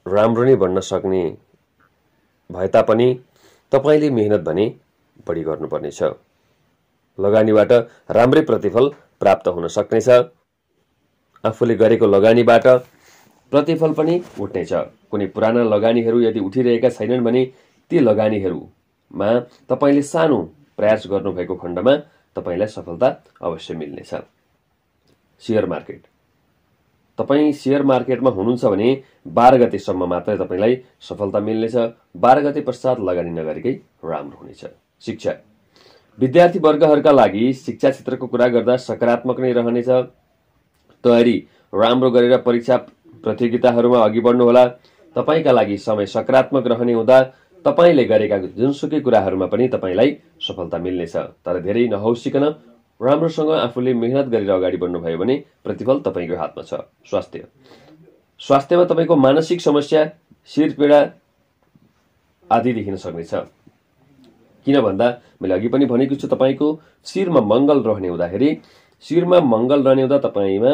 S1: राम्रो नै बढ्न सक्ने भए तापनि तपाईले मेहनत भने बढी गर्नुपर्नेछ। लगानीबाट राम्रै प्रतिफल प्राप्त हुन सक्नेछ। आफूले गरेको लगानीबाट प्रतिफल पनि उठ्नेछ। कुनै पुराना लगानीहरू यदि उठिरहेका छैनन् भने ती लगानीहरू मा तपाईले सानो प्रयास गर्नुभएको खण्डमा तपाईलाई सफलता अवश्य मिल्नेछ। शेयर मार्केट, तपाई शेयर मार्केटमा हुनुहुन्छ भने 12 गतेसम्म मात्रै तपाईलाई सफलता मिल्नेछ। 12 गते पश्चात लगानी नगरेकै राम्रो हुनेछ। शिक्षा, विद्यार्थी वर्गहरूका लागि शिक्षा क्षेत्रको कुरा गर्दा सकारात्मक नै रहनेछ। तयारी राम्रो गरेर परीक्षा प्रतियोगिताहरूमा अघि बढ्नुहोला। तपाईका लागि समय सकारात्मक रहने हुँदा तपाईले गरेका जुनसुकै कुराहरूमा पनि तपाईलाई सफलता मिल्नेछ। तर धेरै नहौसिकन राम्रोसँग आफूले मेहनत गरेर अगाडि बढ्नुभयो भने प्रतिफल तपाईको हातमा छ। स्वास्थ्य, स्वास्थ्यमा तपाईको मानसिक समस्या, शिर पीडा आदि देखिन सक्नेछ। किन भन्दा मैले अघि पनि भनेको छु, तपाईको शिरमा मंगल रहने हुँदाखेरि, शिरमा मंगल रहने हुँदा तपाईमा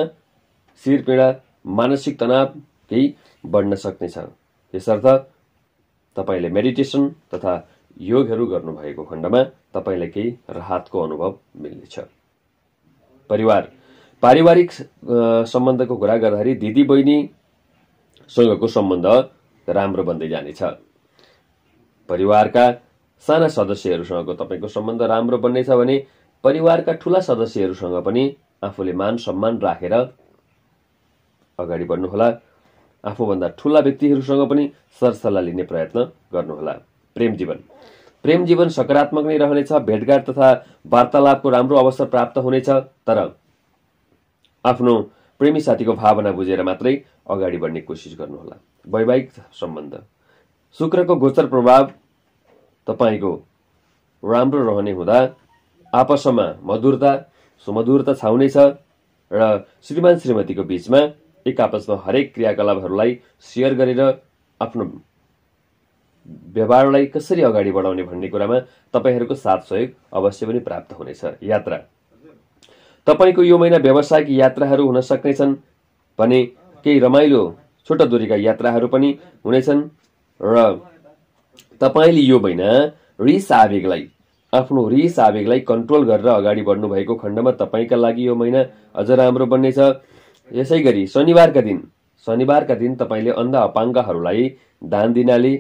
S1: शिर पीडा, मानसिक तनाव केही बढ्न सक्नेछ। यसर्थ तपाईले मेडिटेसन तथा योगहरू गर्नुभएको खण्डमा तपाईलाई केही राहतको अनुभव मिल्नेछ। परिवार, पारिवारिक सम्बन्धको कुरा गर्दाखेरि दिदी बहिनीसँगको सम्बन्ध राम्रो बन्दै जानेछ। परिवारका साना सदस्यहरूसँगको तपाईको सम्बन्ध राम्रो बन्नेछ भने परिवारका ठूला सदस्यहरूसँग पनि आफूले मान सम्मान राखेर अगाडि बढ्नुहोला। आफूभन्दा ठूला व्यक्तिहरूसँग पनि सरसल्लाह लिने प्रयत्न गर्नुहोला। प्रेम जीवन, प्रेम जीवन सकारात्मक नै रहनेछ। भेटघाट तथा वार्तालापको राम्रो अवसर प्राप्त हुनेछ। तर आफ्नो प्रेमी साथीको भावना बुझेर मात्रै अगाडि बढ्ने कोसिस गर्नुहोला। वैवाहिक सम्बन्ध, शुक्रको गोचर प्रभाव तपाईको राम्रो रहने हुँदा आपसमा मधुरता सुमधुरता छाउनेछ र श्रीमान श्रीमतीको बीचमा एक आपसमा हरेक क्रियाकलापहरूलाई शेयर गरेर आफ्नो व्यवहारलाई कसरी अगाडि बढाउने भन्ने कुरामा तपाईहरूको साथ सहयोग अवश्य पनि प्राप्त हुनेछ। यात्रा, तपाईको यो महिना व्यावसायिक यात्राहरू हुन सक्नेछन् भने केही रमाइलो छोटा दूरीका यात्राहरू पनि हुनेछन् र तपाईले यो महिना आफ्नो रिस आवेगलाई कन्ट्रोल गरेर अगाडि बढ्नु भएको खण्डमा तपाईका लागि यो महिना अझ राम्रो बन्नेछ। यसैगरी शनिबारका दिन तपाईले अन्ध अपाङ्गहरूलाई दान दिनाले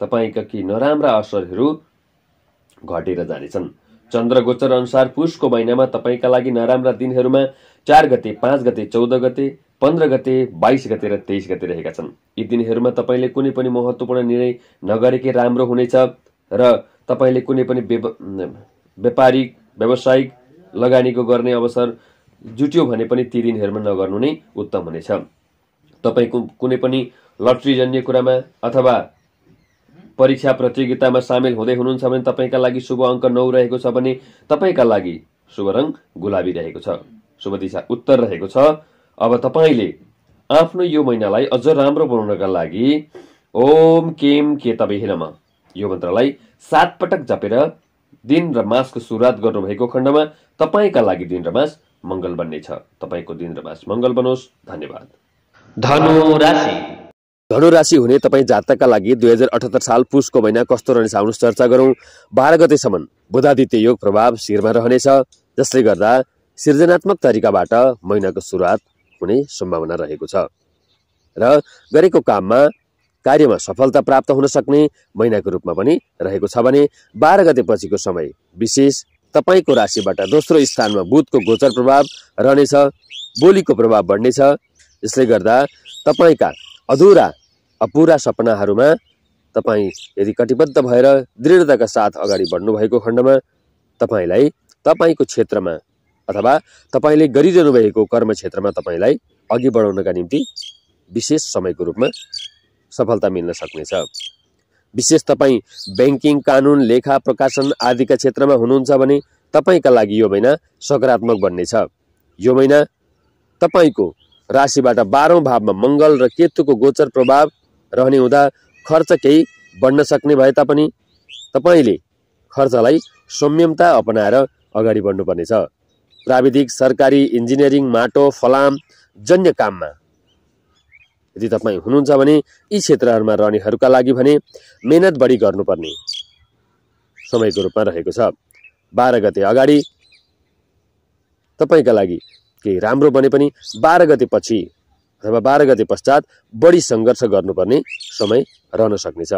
S1: तपाईका केही नराम्रा असरहरू घटेर जानेछन्। चन्द्र गोचर अनुसार पुषको महिनामा तपाईका लागि नराम्रा दिनहरूमा 4 गते, 5 गते, 14 गते, 15 गते, 22 गते र 23 गते रहेका छन्। यी दिनहरूमा तपाईले कुनै पनि महत्त्वपूर्ण निर्णय नगरेकै राम्रो हुनेछ र तपाईले कुनै पनि व्यापारिक व्यावसायिक लगानीको गर्ने अवसर जुट्यो भने पनि ती दिनहरूमा नगर्नु नै उत्तम हुनेछ। तपाईको कुनै पनि लटरी जन्य कुरामा अथवा परीक्षा प्रतियोगितामा सामेल हुँदै हुनुहुन्छ भने तपाईका लागि शुभ अङ्क 9 रहेको छ भने तपाईका लागि शुभ रङ गुलाबी रहेको छ। शुभ दिशा उत्तर रहेको छ। अब तपाईले आफ्नो यो महिनालाई अझ राम्रो बनाउनका लागि ओम केम केतवे नमः यो मन्त्रलाई 7 पटक जपेर दिन र मासको सुरुवात गर्नुभएको खण्डमा तपाईका लागि दिन र मास मंगल बन्नेछ। तपाईको दिन र मास मंगल बनोस्। धन्यवाद।
S3: धनु राशि,
S1: धनु राशि हुने तपाईँ जातकका लागि 2078 साल पुषको महिना कस्तो रहनेछ आउनुहोस् चर्चा गरौँ। 12 गतेसम्म बुधादित्य योग प्रभाव शिरमा रहनेछ, जसले गर्दा सृजनात्मक तरिकाबाट महिनाको सुरुवात हुने सम्भावना रहेको छ र गरेको कार्यमा सफलता प्राप्त हुन सक्ने महिनाको रूपमा पनि रहेको छ भने 12 गते पछिको समय विशेष तपाईको राशिबाट दोस्रो स्थानमा बुधको गोचर प्रभाव रहनेछ, बोलीको प्रभाव बढ्नेछ। यसले गर्दा तपाईका अपुरा सपनाहरूमा तपाईँ यदि कटिबद्ध भएर दृढताका साथ अगाडि बढ्नु भएको खण्डमा तपाईलाई तपाईको क्षेत्रमा अथवा तपाईले गरिरहनु भएको कर्म क्षेत्रमा तपाईलाई अघि बढाउनका निम्ति विशेष समयको रूपमा सफलता मिल्न सक्नेछ। विशेष तपाईँ बैंकिङ, कानुन, लेखा, प्रकाशन आदिका क्षेत्रमा हुनुहुन्छ भने तपाईका लागि यो महिना सकारात्मक बन्नेछ। यो महिना तपाईको राशिबाट 12औं भावमा मंगल र केतुको गोचर प्रभाव रहने हुँदा खर्च केही बढ्न सक्ने भए तापनि तपाईले खर्चलाई संयमता अपनाएर अगाडि बढ्नुपर्नेछ। प्राविधिक, सरकारी, इन्जिनियरिङ, माटो, फलाम जन्य काममा यदि तपाईँ हुनुहुन्छ भने यी क्षेत्रहरूमा रहनेहरूका लागि भने मेहनत बढी गर्नुपर्ने समयको रूपमा रहेको छ। 12 गते अगाडि तपाईका लागि केही राम्रो बने पनि 12 गते पछि अथवा 12 गते पश्चात बढी सङ्घर्ष गर्नुपर्ने समय रहन सक्नेछ।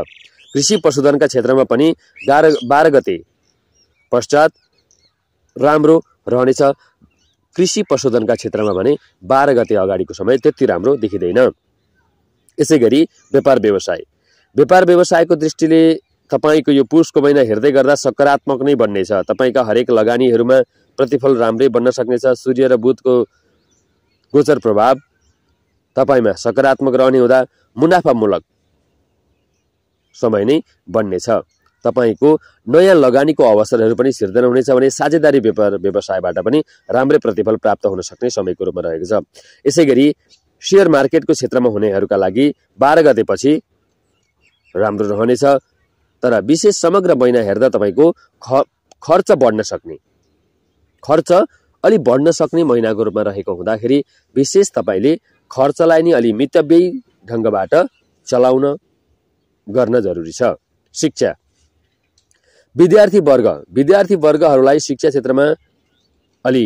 S1: कृषि पशुधनका क्षेत्रमा पनि 12 गते पश्चात राम्रो रहनेछ। कृषि पशुधनका क्षेत्रमा भने 12 गते अगाडिको समय त्यति राम्रो देखिँदैन। यसै गरी व्यापार व्यवसायको दृष्टिले तपाईको यो पुसको महिना हेर्दै गर्दा सकारात्मक नै बन्नेछ। तपाईका हरेक लगानीहरूमा प्रतिफल राम्रै बन्न सक्नेछ। सूर्य र बुधको गोचर प्रभाव तपाईमा सकारात्मक रहने हुँदा मुनाफामूलक समय नै बन्नेछ। तपाईको नयाँ लगानीको अवसरहरू पनि सिर्जना हुनेछ भने साझेदारी व्यापार व्यवसायबाट पनि राम्रै प्रतिफल प्राप्त हुन सक्ने समयको रूपमा रहेको छ। यसै गरी शेयर मार्केटको क्षेत्रमा हुनेहरूका लागि 12 गतेपछि राम्रो रहनेछ। तर विशेष समग्र महिना हेर्दा तपाईको खर्च अलि बढ्न सक्ने महिनाको रूपमा रहेको हुँदाखेरि विशेष तपाईले खर्चलाई नि अलि मितव्ययी ढंगबाट चलाउन गर्न जरुरी छ। शिक्षा विद्यार्थी वर्गहरूलाई शिक्षा क्षेत्रमा अलि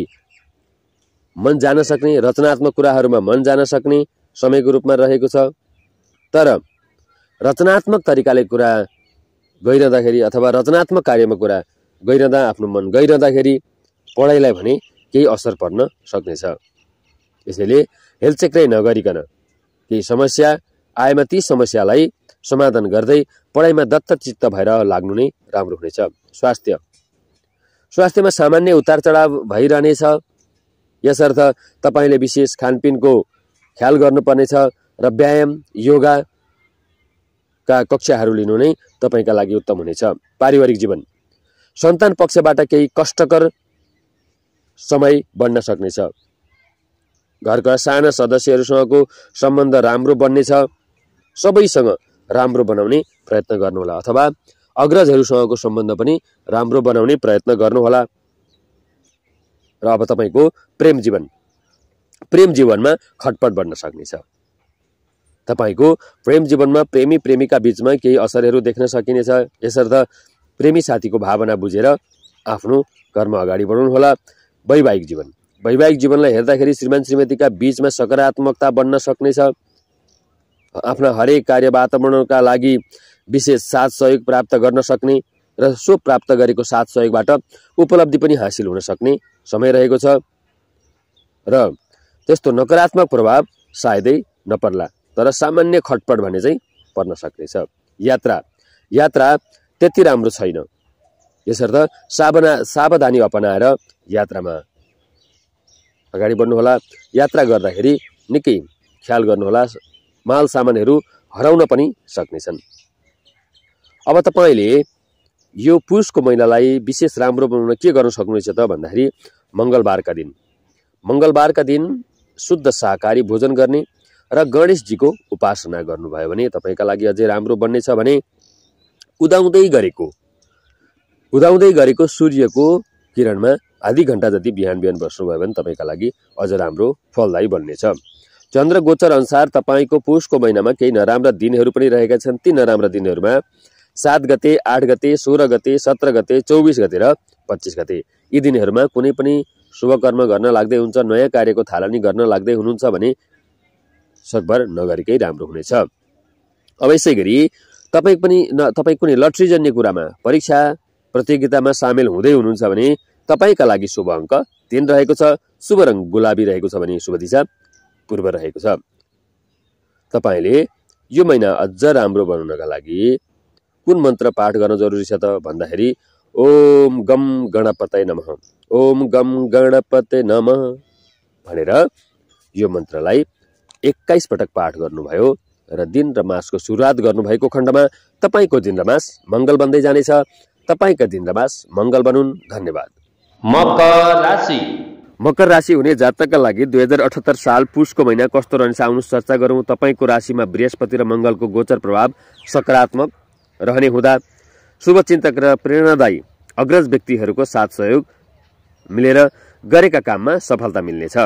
S1: मन जान सक्ने, रचनात्मक कुराहरूमा मन जान सक्ने समयको रूपमा रहेको छ। तर रचनात्मक तरिकाले कुरा गइरहँदाखेरि अथवा रचनात्मक कार्यमा कुरा गइरहँदा आफ्नो मन गइरहँदाखेरि पढाइलाई भने केही असर पर्न सक्नेछ। यसैले हेलचेक्राइ नगरिकन केही समस्या आएमा ती समस्यालाई समाधान गर्दै पढाइमा दत्तचित्त भएर लाग्नु नै राम्रो हुनेछ। स्वास्थ्यमा सामान्य उतार चढाव भइरहनेछ। यसर्थ तपाईले विशेष खानपिनको ख्याल गर्नुपर्नेछ र व्यायाम योगा का कक्षाहरू लिनु नै तपाईका लागि उत्तम हुनेछ। पारिवारिक जीवन सन्तान पक्षबाट केही कष्टकर समय बन्न सक्नेछ। घरका साना सदस्यहरूसँगको सम्बन्ध राम्रो बन्नेछ। सबैसँग राम्रो बनाउने प्रयत्न गर्नुहोला अथवा अग्रजहरूसँगको सम्बन्ध पनि राम्रो बनाउने प्रयत्न गर्नुहोला। र अब तपाईको प्रेम जीवनमा खटपट बन्न सक्नेछ। तपाईको प्रेम जीवनमा प्रेमी प्रेमिका बीचमा केही असरहरू देख्न सकिनेछ। यसर्थ प्रेमी साथीको भावना बुझेर आफ्नो कर्म अगाडि बढाउनुहोला। वैवाहिक जीवनलाई हेर्दाखेरि श्रीमान श्रीमतीका बीचमा सकारात्मकता बन्न सक्नेछ। आफ्ना हरेक कार्य वातावरणका लागि विशेष साथ सहयोग प्राप्त गर्न सक्ने र सो प्राप्त गरेको साथ सहयोगबाट उपलब्धि पनि हासिल हुन सक्ने समय रहेको छ। र त्यस्तो नकारात्मक प्रभाव सायदै नपर्ला, तर सामान्य खटपट भने चाहिँ पर्न सक्नेछ। यात्रा त्यति राम्रो छैन। यसर्थ सावधानी अपनाएर यात्रामा अगाडि बढ्नुहोला। यात्रा गर्दाखेरि निकै ख्याल गर्नुहोला, माल सामानहरू हराउन पनि सक्नेछन्। अब तपाईले यो पुसको महिनालाई विशेष राम्रो बनाउन के गर्न सक्नुहुन्छ त भन्दाखेरि मंगलबारका दिन शुद्ध शाकाहारी भोजन गर्ने र गणेशजीको उपासना गर्नुभयो भने तपाईका लागि अझै राम्रो बन्नेछ भने उदाउँदै गरेको सूर्यको किरणमा आधी घण्टा जति बिहान बस्नुभयो भने तपाईका लागि अझ राम्रो फलदायी बन्नेछ। चन्द्र गोचर अनुसार तपाईको पुसको महिनामा केही नराम्रा दिनहरू पनि रहेका छन्। ती नराम्रा दिनहरूमा 7 गते, 8 गते, 16 गते, 17 गते, 24 गते र 25 गते। यी दिनहरूमा कुनै पनि शुभ कर्म गर्न लाग्दै हुन्छ, नयाँ कार्यको थालनी गर्न लाग्दै हुनुहुन्छ भने सकभर नगरेकै राम्रो हुनेछ। अब यसै गरी तपाई कुनै लटरी जन्य कुरामा परीक्षा प्रतियोगितामा सामेल हुँदै हुनुहुन्छ भने तपाईका लागि शुभ अङ्क 3 रहेको छ। शुभ रङ गुलाबी रहेको छ भने शुभ दिशा पूर्व रहेको छ। तपाईले यो महिना अझ राम्रो बनाउनका लागि कुन मन्त्र पाठ गर्न जरुरी छ त भन्दाखेरि ओम गम गणपतये नमः, ओम गम गणपतये नमः भनेर यो मन्त्रलाई 21 पटक पाठ गर्नुभयो र दिन र मासको सुरुवात गर्नुभएको खण्डमा तपाईको दिन र मास मंगल बन्दै जानेछ। तपाईका दिन र मास मंगल बनुन्। धन्यवाद। मकर राशि हुने जातकका लागि 2078 साल पुसको महिना कस्तो रहनेछ आउनु चर्चा गरौँ। तपाईको राशिमा बृहस्पति र मंगलको गोचर प्रभाव सकारात्मक रहने हुँदा शुभचिन्तक र प्रेरणादायी अग्रज व्यक्तिहरूको साथ सहयोग मिलेर गरेका काममा सफलता मिल्नेछ।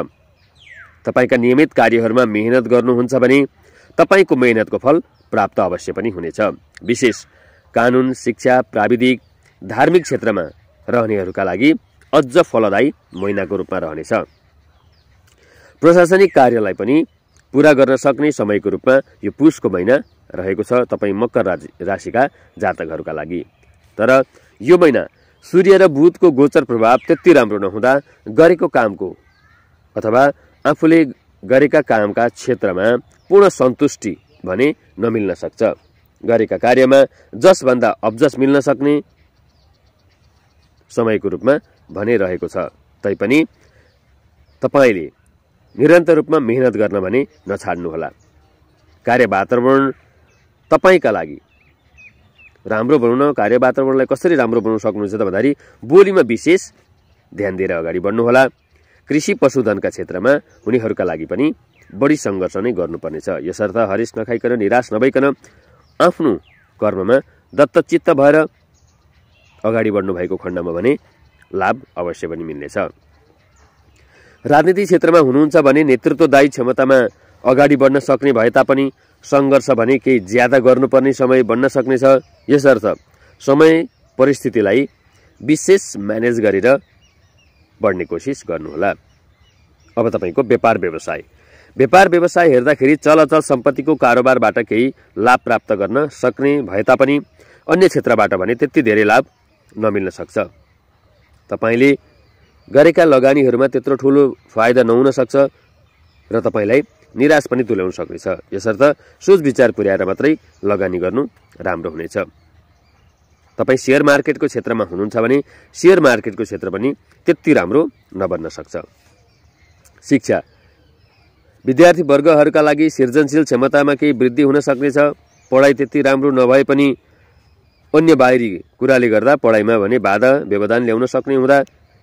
S1: तपाईका नियमित कार्यहरूमा मेहनत गर्नुहुन्छ भने तपाईको मेहनतको फल प्राप्त अवश्य पनि हुनेछ। विशेष कानुन, शिक्षा, प्राविधिक, धार्मिक क्षेत्रमा रहनेहरूका लागि अझ फलदायी महिनाको रूपमा रहनेछ। प्रशासनिक कार्यलाई पनि पूरा गर्न सक्ने समयको रूपमा यो पुसको महिना रहेको छ तपाईँ मकर राशिका जातकहरूका लागि। तर यो महिना सूर्य र बुधको गोचर प्रभाव त्यति राम्रो नहुँदा गरेको कामको अथवा आफूले गरेका कामका क्षेत्रमा पूर्ण सन्तुष्टि भने नमिल्न सक्छ। गरेका कार्यमा जसभन्दा अब्जस मिल्न सक्ने समयको रूपमा भने रहेको छ। तैपनि तपाईले निरन्तर रूपमा मेहनत गर्न भने नछाड्नुहोला। कार्य वातावरण तपाईका लागि राम्रो बनाउन, कार्य वातावरणलाई कसरी राम्रो बनाउन सक्नुहुन्छ त भन्दाखेरि बोलीमा विशेष ध्यान दिएर अगाडि बढ्नुहोला। कृषि पशुधनका क्षेत्रमा उनीहरूका लागि पनि बढी सङ्घर्ष नै गर्नुपर्नेछ। यसर्थ हरेस नखाइकन, निराश नभइकन आफ्नो कर्ममा दत्तचित्त भएर अगाडि बढ्नु भएको खण्डमा भने लाभ अवश्य पनि मिल्नेछ। राजनीतिक क्षेत्रमा हुनुहुन्छ भने नेतृत्वदायी क्षमतामा अगाडि बढ्न सक्ने भए तापनि सङ्घर्ष भने केही ज्यादा गर्नुपर्ने समय बन्न सक्नेछ। यसर्थ समय परिस्थितिलाई विशेष म्यानेज गरेर बढ्ने कोसिस गर्नुहोला। अब तपाईँको व्यापार व्यवसाय हेर्दाखेरि चलअचल सम्पत्तिको कारोबारबाट केही लाभ प्राप्त गर्न सक्ने भए तापनि अन्य क्षेत्रबाट भने त्यति धेरै लाभ नमिल्न सक्छ। तपाईँले गरेका लगानीहरूमा त्यत्रो ठुलो फाइदा नहुन सक्छ र तपाईँलाई निराश पनि तुल्याउन सक्नेछ। यसर्थ सोच विचार पुर्याएर मात्रै लगानी गर्नु राम्रो हुनेछ। तपाईँ सेयर मार्केटको क्षेत्रमा हुनुहुन्छ भने सेयर मार्केटको क्षेत्र पनि त्यति राम्रो नबन्न सक्छ। शिक्षा विद्यार्थी वर्गहरूका लागि सृजनशील क्षमतामा केही वृद्धि हुन सक्नेछ। पढाइ त्यति राम्रो नभए पनि अन्य बाहिरी कुराले गर्दा पढाइमा भने बाधा व्यवधान ल्याउन सक्ने हुँदा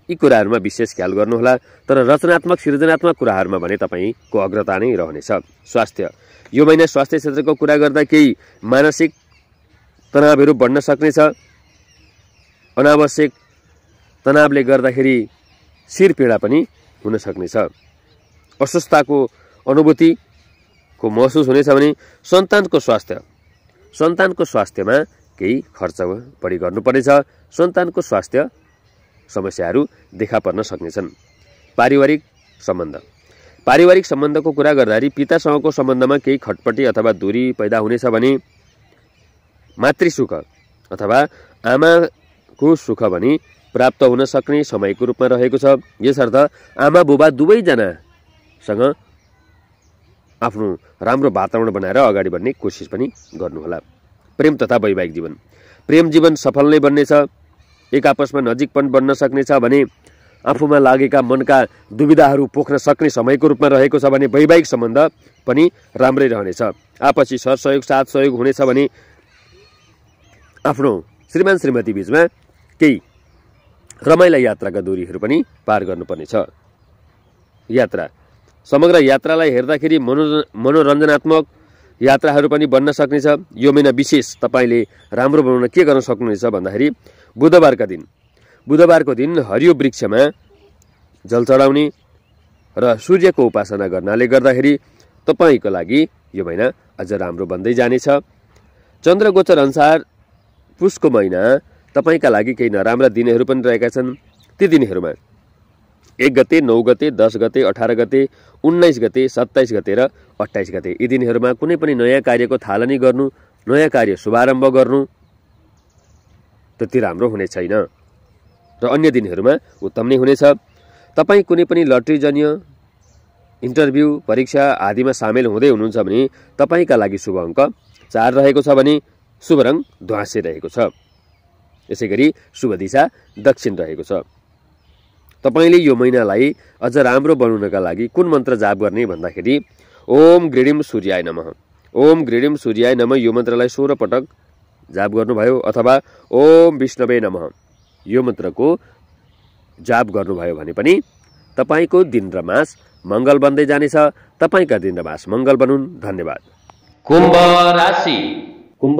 S1: यी कुराहरूमा विशेष ख्याल गर्नुहोला। तर रचनात्मक सृजनात्मक कुराहरूमा भने तपाईँको अग्रता नै रहनेछ। स्वास्थ्य यो महिना स्वास्थ्य क्षेत्रको कुरा गर्दा केही मानसिक तनावहरू बढ्न सक्नेछ। अनावश्यक तनावले गर्दाखेरि शिर पीडा पनि हुन सक्नेछ। अस्वस्थताको अनुभूतिको महसुस हुनेछ भने सन्तानको स्वास्थ्यमा केही खर्च बढी गर्नुपर्नेछ। सन्तानको स्वास्थ्य समस्याहरू देखा पर्न सक्नेछन्। पारिवारिक सम्बन्धको कुरा गर्दाखेरि पितासँगको सम्बन्धमा केही खटपटी अथवा दूरी पैदा हुनेछ भने मातृसुख अथवा आमाको सुख पनि प्राप्त हुन सक्ने समयको रूपमा रहेको छ। यसर्थ आमा बुबा दुवैजनासँग आफ्नो राम्रो वातावरण बनाएर अगाडि बढ्ने कोसिस पनि गर्नुहोला। प्रेम तथा वैवाहिक जीवन सफल नै बन्नेछ। एक आपसमा नजिकपन बन्न सक्नेछ भने आफूमा लागेका मनका दुविधाहरू पोख्न सक्ने समयको रूपमा रहेको छ भने वैवाहिक सम्बन्ध पनि राम्रै रहनेछ। आपसी सरसहयोग साथ सहयोग हुनेछ भने आफ्नो श्रीमान श्रीमती बीचमा केही रमाइला यात्राका दूरीहरू पनि पार गर्नुपर्नेछ। समग्र यात्रालाई हेर्दाखेरि मनोरञ्जनात्मक यात्राहरू पनि बन्न सक्नेछ। यो महिना विशेष तपाईँले राम्रो बनाउन के गर्न सक्नुहुनेछ भन्दाखेरि बुधबारको दिन हरियो वृक्षमा जल चढाउने र सूर्यको उपासना गर्नाले गर्दाखेरि तपाईँको लागि यो महिना अझ राम्रो बन्दै जानेछ। चन्द्रगोचर अनुसार पुसको महिना तपाईँका लागि केही नराम्रा दिनहरू पनि रहेका छन्। ती दिनहरूमा 1 गते, 9 गते, 10 गते, 18 गते, 19 गते, 27 गते र 28 गते यी दिनहरूमा कुनै पनि नयाँ कार्यको थालनी गर्नु, नयाँ कार्य शुभारम्भ गर्नु त्यति राम्रो हुने छैन र अन्य दिनहरूमा उत्तम नै हुनेछ। तपाईँ कुनै पनि लटरीजन्य इन्टरभ्यू परीक्षा आदिमा सामेल हुँदै हुनुहुन्छ भने तपाईँका लागि शुभ अङ्क 4 रहेको छ भने शुभ रङ ध्वाँसे रहेको छ। यसै गरी शुभ दिशा दक्षिण रहेको छ। तपाईले यो महिनालाई अझ राम्रो बनाउनका लागि कुन मन्त्र जाप गर्ने भन्दाखेरि ओम ग्रीडिम सूर्याय नमः, ओम ग्रीडिम सूर्याय नमः यो मन्त्रलाई 16 पटक जाप गर्नुभयो अथवा ओम विष्णवे नमः यो मन्त्रको जाप गर्नुभयो भने पनि तपाईको दिन र मास मंगल बन्दै जानेछ। तपाईका दिन र मास मंगल बनुन्। धन्यवाद।
S2: कुम्भ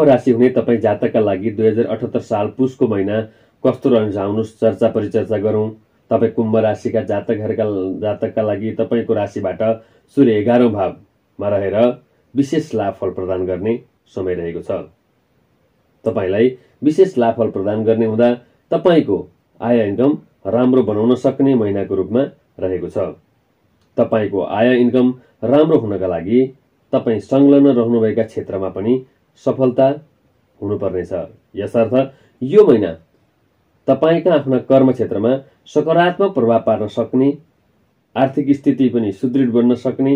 S2: राशि हुने तपाईँ जातकका लागि 2078 साल पुसको महिना कस्तो रहन्छ आउनुहोस् चर्चा परिचर्चा गरौँ। तपाईँ कुम्भ राशिका जातकका लागि तपाईँको राशिबाट सूर्य 11औं भावमा रहेर विशेष लाभफल प्रदान गर्ने समय रहेको छ। तपाईलाई विशेष लाभफल प्रदान गर्ने हुँदा तपाईँको आय इन्कम राम्रो बनाउन सक्ने महिनाको रूपमा रहेको छ। तपाईँको आय इन्कम राम्रो हुनका लागि तपाईँ संलग्न रहनुभएका क्षेत्रमा पनि
S1: सफलता हुनुपर्नेछ। यसर्थ यो महिना तपाईका आफ्ना कर्म क्षेत्रमा सकारात्मक प्रभाव पार्न सक्ने, आर्थिक स्थिति पनि सुदृढ बन्न सक्ने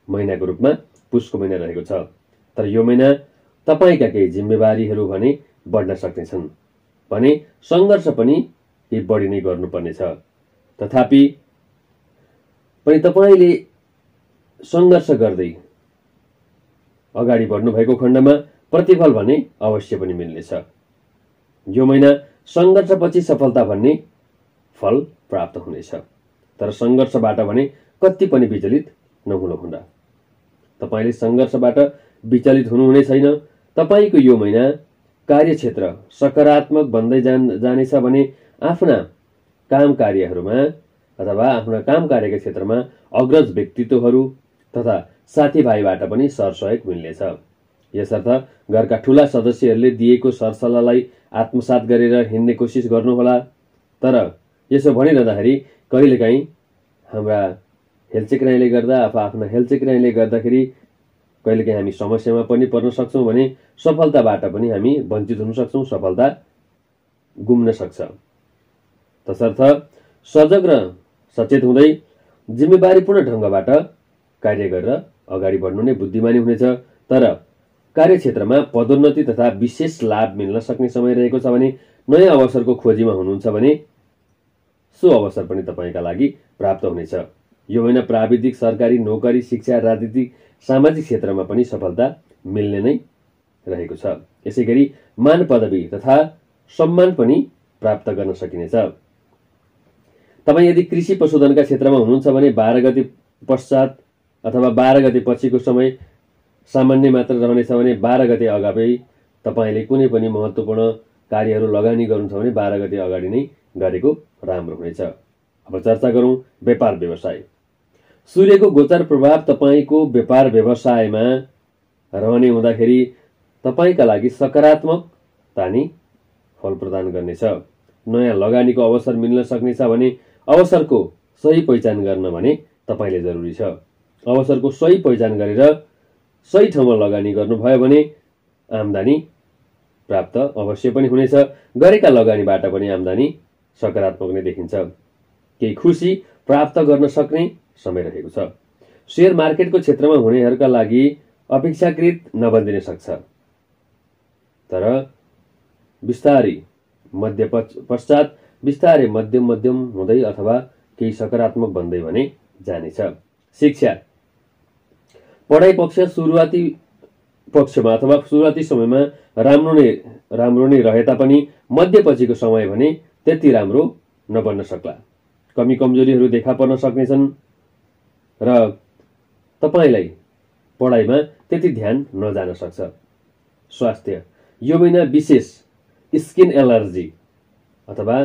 S1: महिनाको रूपमा पुसको महिना रहेको छ। तर यो महिना तपाईका केही जिम्मेवारीहरू भने बढ्न सक्नेछन् भने सङ्घर्ष पनि केही बढी नै गर्नुपर्नेछ। तथापि पनि तपाईले सङ्घर्ष गर्दै अगाडि बढ्नु भएको खण्डमा प्रतिफल भने अवश्य पनि मिल्नेछ। यो महिना सङ्घर्षपछि सफलता भन्ने फल प्राप्त हुनेछ। तर सङ्घर्षबाट भने कति पनि विचलित नहुनुहोला। तपाईले सङ्घर्षबाट विचलित हुनुहुने छैन। तपाईको यो महिना कार्यक्षेत्र सकारात्मक बन्दै जानेछ भने आफ्ना काम कार्यहरूमा अथवा आफ्ना काम कार्यका क्षेत्रमा अग्रज व्यक्तित्वहरू तथा साथीभाइबाट पनि सरसहयोग मिल्नेछ। यसर्थ घरका ठूला सदस्यहरूले दिएको सरसल्लाहलाई आत्मसात गरेर हिँड्ने कोसिस गर्नुहोला। तर यसो भनिरहँदाखेरि कहिलेकाहीँ हाम्रा हेलचेक्राइले गर्दा अथवा आफ्ना हेलचेक्राइले गर्दाखेरि कहिलेकाहीँ हामी समस्यामा पनि पर्न सक्छौँ भने सफलताबाट पनि हामी वञ्चित हुन सक्छौँ, सफलता गुम्न सक्छ। तसर्थ सजग र सचेत हुँदै जिम्मेवारीपूर्ण ढङ्गबाट कार्य गरेर अगाडि बढ्नु नै बुद्धिमानी हुनेछ। तर कार्यक्षेत्रमा पदोन्नति तथा विशेष लाभ मिल्न सक्ने समय रहेको छ भने नयाँ अवसरको खोजीमा हुनुहुन्छ भने सो अवसर पनि तपाईका लागि प्राप्त हुनेछ। यो महिना प्राविधिक, सरकारी नोकरी, शिक्षा, राजनीतिक, सामाजिक क्षेत्रमा पनि सफलता मिल्ने नै रहेको छ। यसैगरी मान पदवी तथा सम्मान पनि प्राप्त गर्न सकिनेछ। तपाईँ यदि कृषि पशुधनका क्षेत्रमा हुनुहुन्छ भने 12 गते पश्चात अथवा 12 गते पछिको समय सामान्य मात्र रहनेछ भने 12 गते अगावै तपाईले कुनै पनि महत्त्वपूर्ण कार्यहरू लगानी गर्नुहुन्छ भने 12 गते अगाडि नै गरेको राम्रो हुनेछ। अब चर्चा गरौँ व्यापार व्यवसाय। सूर्यको गोचर प्रभाव तपाईको व्यापार व्यवसायमा रहने हुँदाखेरि तपाईका लागि सकारात्मकता नै फल प्रदान गर्नेछ। नयाँ लगानीको अवसर मिल्न सक्नेछ भने अवसरको सही पहिचान गर्न भने तपाईले जरुरी छ। अवसरको सही पहिचान गरेर सही ठाउँमा लगानी गर्नुभयो भने आम्दानी प्राप्त अवश्य पनि हुनेछ। गरेका लगानीबाट पनि आम्दानी सकारात्मक नै देखिन्छ। केही खुसी प्राप्त गर्न सक्ने समय रहेको छ। शेयर मार्केटको क्षेत्रमा हुनेहरूका लागि अपेक्षाकृत नबनिदिन सक्छ। तर बिस्तारै मध्य पश्चात बिस्तारै मध्यम हुँदै अथवा केही सकारात्मक बन्दै भने जानेछ। शिक्षा पढाइ पक्ष सुरुवाती पक्षमा अथवा सुरुवाती समयमा राम्रो नै रहे तापनि मध्यपछिको समय भने त्यति राम्रो नबन्न सक्ला। कमी कमजोरीहरू देखा पर्न सक्नेछन् र तपाईलाई पढाइमा त्यति ध्यान नजान सक्छ। स्वास्थ्य यो महिना विशेष स्किन एलर्जी अथवा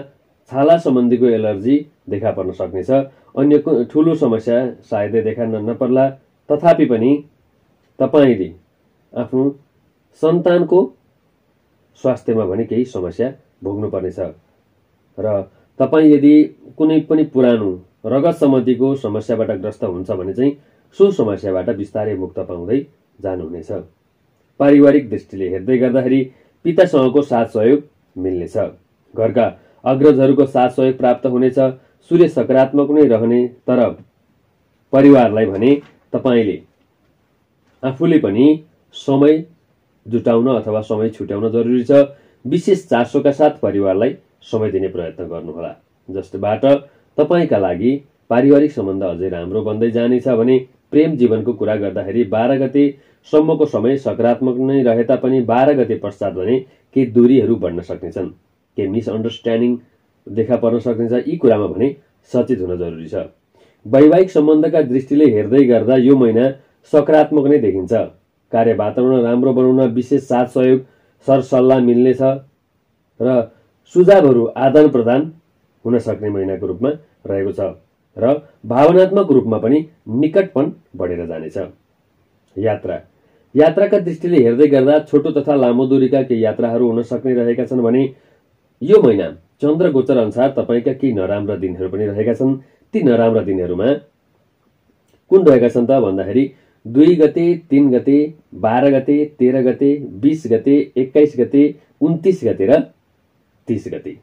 S1: छाला सम्बन्धीको एलर्जी देखा पर्न सक्नेछ। अन्य ठूलो समस्या सायदै देखा नपर्ला। तथापि पनि तपाईले आफ्नो सन्तानको स्वास्थ्यमा भने केही समस्या भोग्नुपर्नेछ र तपाईँ यदि कुनै पनि पुरानो रगत सम्बन्धीको समस्याबाट ग्रस्त हुन्छ भने चाहिँ सो समस्याबाट बिस्तारै मुक्त पाउँदै जानुहुनेछ। पारिवारिक दृष्टिले हेर्दै गर्दाखेरि पितासँगको साथ सहयोग मिल्नेछ। घरका अग्रजहरूको साथ सहयोग प्राप्त हुनेछ। सूर्य सकारात्मक नै रहने तर परिवारलाई भने तपाईले आफूले पनि समय जुटाउन अथवा समय छुट्याउन जरुरी छ। विशेष चासोका साथ परिवारलाई समय दिने प्रयत्न गर्नुहोला। जसबाट तपाईका लागि पारिवारिक सम्बन्ध अझै राम्रो बन्दै जानेछ भने प्रेम जीवनको कुरा गर्दाखेरि 12 गते सम्मको समय सकारात्मक नै रहे तापनि 12 गते पश्चात भने केही दूरीहरू बढ्न सक्नेछन्, केही मिसअन्डरस्ट्यान्डिङ देखा पर्न सक्नेछ। यी कुरामा भने सचेत हुन जरुरी छ। वैवाहिक सम्बन्धका दृष्टिले हेर्दै गर्दा यो महिना सकारात्मक नै देखिन्छ। कार्य वातावरण राम्रो बनाउन विशेष साथ सहयोग सरसल्लाह मिल्नेछ र सुझावहरू आदान प्रदान हुन सक्ने महिनाको रूपमा रहेको छ र भावनात्मक रूपमा पनि निकटपन बढेर जानेछ। यात्राका दृष्टिले हेर्दै गर्दा छोटो तथा लामो दूरीका केही यात्राहरू हुन सक्ने रहेका छन् भने यो महिना चन्द्र गोचर अनुसार तपाईका केही नराम्रा दिनहरू पनि रहेका छन्। ती नराम्रा दिनहरूमा कुन रहेका छन् त भन्दाखेरि 2 गते, 3 गते, 12 गते, 13 गते, 20 गते, 21 गते, 29 गते र 30 गते।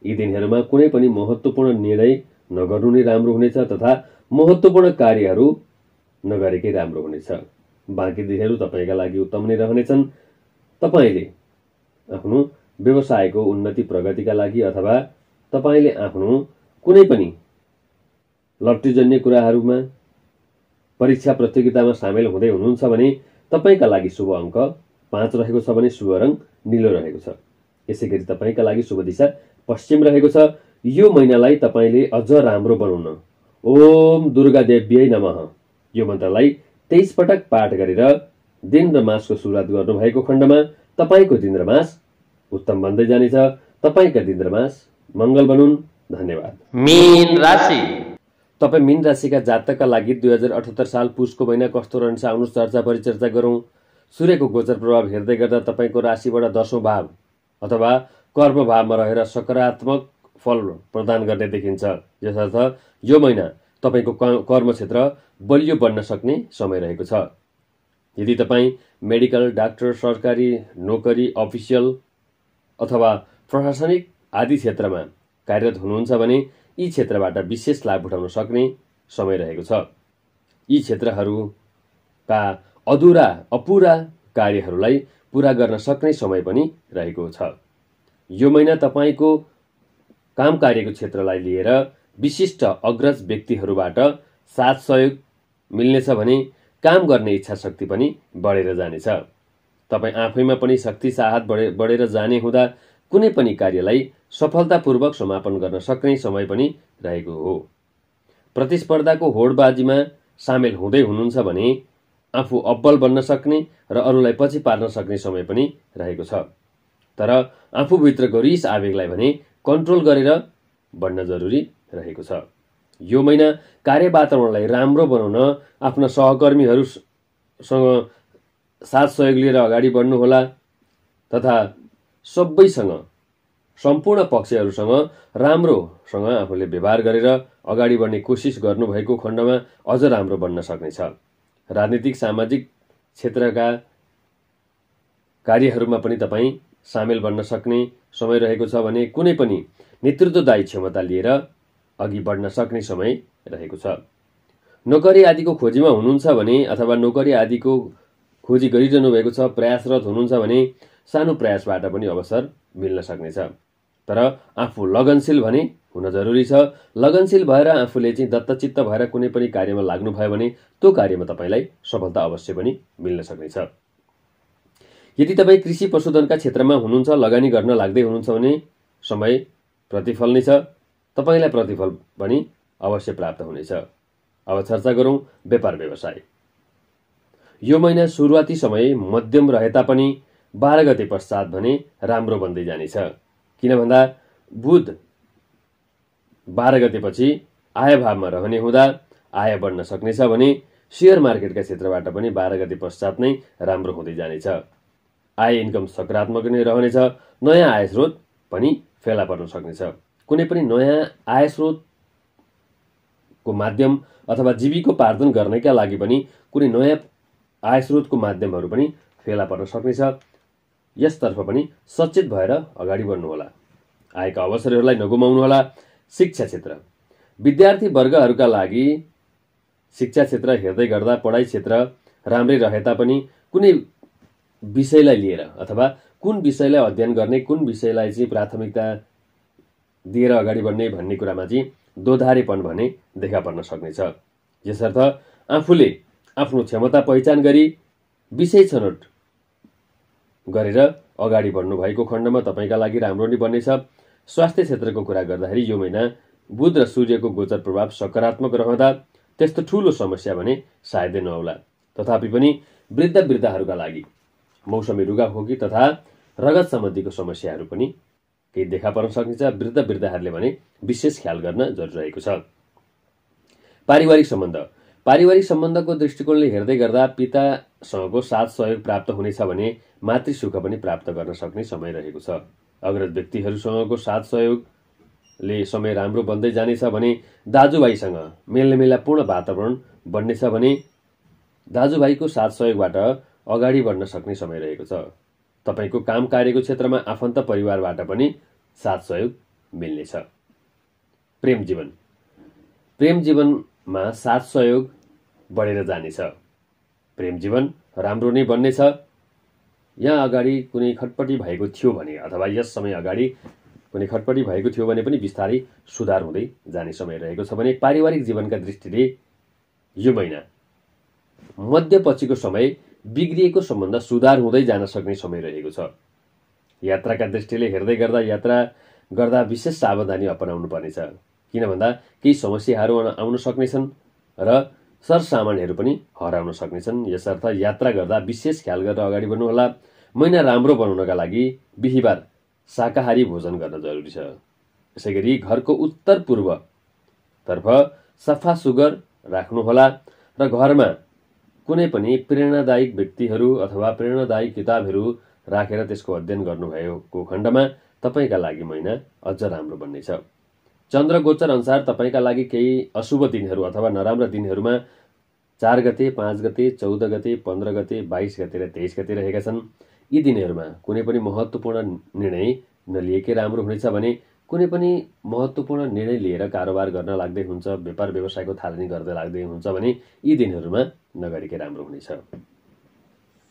S1: यी दिनहरूमा कुनै पनि महत्त्वपूर्ण निर्णय नगर्नु नै राम्रो हुनेछ तथा महत्त्वपूर्ण कार्यहरू नगरेकै राम्रो हुनेछ। बाँकी दिनहरू तपाईँका लागि उत्तम नै रहनेछन्। तपाईँले आफ्नो व्यवसायको उन्नति प्रगतिका लागि अथवा तपाईँले आफ्नो कुनै पनि लट्ठीजन्य कुराहरूमा परीक्षा प्रतियोगितामा सामेल हुँदै हुनुहुन्छ भने तपाईँका लागि शुभ अङ्क 5 रहेको छ भने शुभ रङ नीलो रहेको छ। यसै गरी तपाईँका लागि शुभ दिशा पश्चिम रहेको छ। यो महिनालाई तपाईँले अझ राम्रो बनाउन ओम दुर्गा देव्यै नमः यो मन्त्रलाई 23 पटक पाठ गरेर दिन र मासको सुरुवात गर्नुभएको खण्डमा तपाईँको दिन र मास उत्तम बन्दै जानेछ। तपाईँका दिन र मास मङ्गल बनुन्। धन्यवाद।
S3: मीन राशि।
S1: तपाईँ मीन राशिका जातकका लागि 2078 साल पुसको महिना कस्तो रहन्छ आउनुहोस् चर्चा परिचर्चा गरौँ। सूर्यको गोचर प्रभाव हेर्दै गर्दा तपाईँको राशिबाट 10औं भाव अथवा कर्म भावमा रहेर सकारात्मक फल प्रदान गर्ने देखिन्छ। यसर्थ यो महिना तपाईँको कर्म क्षेत्र बलियो बन्न सक्ने समय रहेको छ। यदि तपाईँ मेडिकल, डाक्टर, सरकारी नोकरी, अफिसियल अथवा प्रशासनिक आदि क्षेत्रमा कार्यरत हुनुहुन्छ भने यी क्षेत्रबाट विशेष लाभ उठाउन सक्ने समय रहेको छ। यी क्षेत्रहरूका अपुरा कार्यहरूलाई पूरा गर्न सक्ने समय पनि रहेको छ। यो महिना तपाईँको काम कार्यको क्षेत्रलाई लिएर विशिष्ट अग्रज व्यक्तिहरूबाट साथ सहयोग मिल्नेछ भने काम गर्ने इच्छा शक्ति पनि बढेर जानेछ। तपाईँ आफैमा पनि शक्ति साहस बढेर जाने हुँदा कुनै पनि कार्यलाई सफलतापूर्वक समापन गर्न सक्ने समय पनि रहेको हो। प्रतिस्पर्धाको होडबाजीमा सामेल हुँदै हुनुहुन्छ भने आफू अब्बल बन्न सक्ने र अरूलाई पछि पार्न सक्ने समय पनि रहेको छ। तर आफूभित्रको रिस आवेगलाई भने कन्ट्रोल गरेर बढ्न जरुरी रहेको छ। यो महिना कार्य वातावरणलाई राम्रो बनाउन आफ्ना सहकर्मीहरूसँग साथ सहयोग लिएर अगाडि बढ्नुहोला तथा सबैसँग सम्पूर्ण पक्षहरूसँग राम्रोसँग आफूले व्यवहार गरेर अगाडि बढ्ने कोसिस गर्नुभएको खण्डमा अझ राम्रो बन्न सक्नेछ। राजनीतिक सामाजिक क्षेत्रका कार्यहरूमा पनि तपाईँ सामेल बन्न सक्ने समय रहेको छ भने कुनै पनि नेतृत्वदायी क्षमता लिएर अघि बढ्न सक्ने समय रहेको छ। नोकरी आदिको खोजीमा हुनुहुन्छ भने अथवा नोकरी आदिको खोजी गरिरहनु भएको छ, प्रयासरत हुनुहुन्छ भने सानो प्रयासबाट पनि अवसर मिल्न सक्नेछ। तर आफू लगनशील भने हुन जरुरी छ। लगनशील भएर आफूले चाहिँ दत्तचित्त भएर कुनै पनि कार्यमा लाग्नुभयो भने त्यो कार्यमा तपाईँलाई सफलता अवश्य पनि मिल्न सक्नेछ। यदि तपाईँ कृषि पशुधनका क्षेत्रमा हुनुहुन्छ, लगानी गर्न लाग्दै हुनुहुन्छ भने समय प्रतिफल नै छ। तपाईँलाई प्रतिफल पनि अवश्य प्राप्त हुनेछ। अब चर्चा गरौँ व्यापार व्यवसाय। यो महिना सुरुवाती समय मध्यम रहे तापनि 12 गते पश्चात भने राम्रो बन्दै जानेछ। किन भन्दा बुध 12 गतेपछि आय भावमा रहने हुँदा आय बढ्न सक्नेछ भने शेयर मार्केटका क्षेत्रबाट पनि 12 गते पश्चात नै राम्रो हुँदै जानेछ। आय इन्कम सकारात्मक नै रहनेछ। नयाँ आय स्रोत पनि फेला पर्न सक्नेछ। कुनै पनि नयाँ आय स्रोतको माध्यम अथवा जीविकोपार्जन गर्नका लागि पनि कुनै नयाँ आय स्रोतको माध्यमहरू पनि फेला पर्न सक्नेछ। यसतर्फ पनि सचेत भएर अगाडि बढ्नुहोला। आएका अवसरहरूलाई नगुमाउनुहोला। शिक्षा क्षेत्र विद्यार्थी वर्गहरूका लागि शिक्षा क्षेत्र हेर्दै गर्दा पढाइ क्षेत्र राम्रै रहे तापनि कुनै विषयलाई लिएर अथवा कुन विषयलाई अध्ययन गर्ने, कुन विषयलाई चाहिँ प्राथमिकता दिएर अगाडि बढ्ने भन्ने कुरामा चाहिँ दोधारेपन भने देखा पर्न सक्नेछ। यसर्थ आफूले आफ्नो क्षमता पहिचान गरी विषय छनौट गरेर अगाडि बढ्नु भएको खण्डमा तपाईँका लागि राम्रो नै बन्नेछ। स्वास्थ्य क्षेत्रको कुरा गर्दाखेरि यो महिना बुध र सूर्यको गोचर प्रभाव सकारात्मक रहँदा त्यस्तो ठूलो समस्या भने सायदै नहोला। तथापि पनि वृद्धहरूका लागि मौसमी रुगाखोकी तथा रगत सम्बन्धीको समस्याहरू पनि केही देखा पर्न सक्नेछ। वृद्धहरूले भने विशेष ख्याल गर्न जरुरी रहेको छ। पारिवारिक सम्बन्धको दृष्टिकोणले हेर्दै गर्दा पितासँगको साथ सहयोग प्राप्त हुनेछ भने मातृसुख पनि प्राप्त गर्न सक्ने समय रहेको छ। अग्रज व्यक्तिहरूसँगको साथ सहयोगले समय राम्रो बन्दै जानेछ भने दाजुभाइसँग मेलमिलापपूर्ण वातावरण बन्नेछ भने
S2: दाजुभाइको साथ सहयोगबाट अगाडि बढ्न सक्ने समय रहेको छ। तपाईको काम कार्यको क्षेत्रमा आफन्त परिवारबाट पनि साथ सहयोग मिल्नेछ। प्रेम जीवनमा साथ सहयोग बढेर जानेछ। प्रेम जीवन राम्रो नै बन्नेछ। यहाँ अगाडि कुनै खटपटी भएको थियो भने अथवा यस समय अगाडि कुनै खटपटी भएको थियो भने पनि बिस्तारै सुधार हुँदै जाने समय रहेको छ भने पारिवारिक जीवनका दृष्टिले यो महिना मध्यपछिको समय बिग्रिएको सम्बन्ध सुधार हुँदै जान सक्ने समय रहेको छ। यात्राका दृष्टिले हेर्दै गर्दा यात्रा गर्दा विशेष सावधानी अपनाउनु पर्नेछ। किन भन्दा केही समस्याहरू आउन सक्नेछन् र सरसामानहरू पनि हराउन सक्नेछन्। यसर्थ यात्रा गर्दा विशेष ख्याल गरेर अगाडि बढ्नुहोला। महिना राम्रो बनाउनका लागि बिहिबार शाकाहारी भोजन गर्न जरुरी छ। यसैगरी घरको उत्तर पूर्वतर्फ सफा सुग्घर राख्नुहोला र घरमा कुनै पनि प्रेरणादायी व्यक्तिहरू अथवा प्रेरणादायी किताबहरू राखेर त्यसको अध्ययन गर्नुभएको खण्डमा तपाईका लागि महिना अझ राम्रो बन्नेछ। चन्द्र गोचर अनुसार तपाईका लागि केही अशुभ दिनहरू अथवा नराम्रा दिनहरूमा 4 गते, 5 गते, 14 गते, 15 गते, 22 गते र 23 गते रहेका छन्। यी दिनहरूमा कुनै पनि महत्त्वपूर्ण निर्णय नलिएकै राम्रो हुनेछ भने कुनै पनि महत्त्वपूर्ण निर्णय लिएर कारोबार गर्न लाग्दै हुन्छ, व्यापार व्यवसायको थालनी गर्दै लाग्दै हुन्छ भने यी दिनहरूमा नगरेकै राम्रो हुनेछ।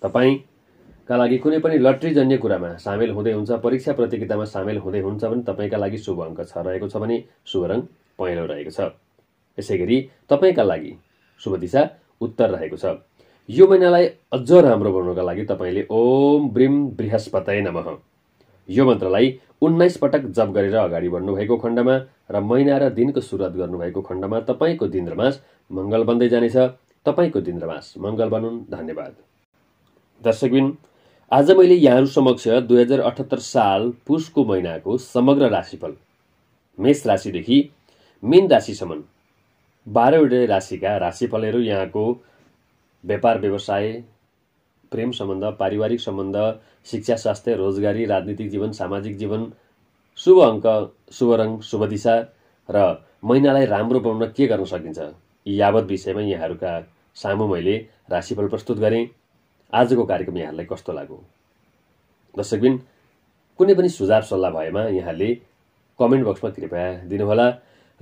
S2: तपाईका लागि कुनै पनि लट्रीजन्य कुरामा सामेल हुँदै हुन्छ, परीक्षा प्रतियोगितामा सामेल हुँदै हुन्छ भने तपाईका लागि शुभ अङ्क 6 रहेको छ भने शुभ रङ पहेँलो रहेको छ। यसैगरी तपाईका लागि शुभ दिशा उत्तर रहेको छ। यो महिनालाई अझ राम्रो बनाउनका लागि तपाईले ओम ब्रीम बृहस्पतये नमः यो मन्त्रलाई 19 पटक जप गरेर अगाडि बढ्नु भएको खण्डमा र महिना र दिनको सुरुवात गर्नुभएको खण्डमा तपाईको दिन र मास मङ्गल बन्दै जानेछ। तपाईको दिन र मास मङ्गल बनुन्। धन्यवाद। दर्शकबिन, आज मैले यहाँहरू समक्ष 2078 साल पुसको महिनाको समग्र राशिफल मेष राशिदेखि मीन राशिसम्म 12वटा राशिका राशिफलहरू यहाँको व्यापार व्यवसाय, प्रेम सम्बन्ध, पारिवारिक सम्बन्ध, शिक्षा, स्वास्थ्य, रोजगारी, राजनीतिक जीवन, सामाजिक जीवन, शुभ अङ्क, शुभ रङ, शुभ दिशा र महिनालाई राम्रो बनाउन के गर्न सकिन्छ यी यावत विषयमा यहाँहरूका सामु मैले राशिफल प्रस्तुत गरेँ। आजको कार्यक्रम यहाँहरूलाई कस्तो लाग्यो? दर्शकबिन, कुनै पनि सुझाव सल्लाह भएमा यहाँले कमेन्ट बक्समा कृपया दिनुहोला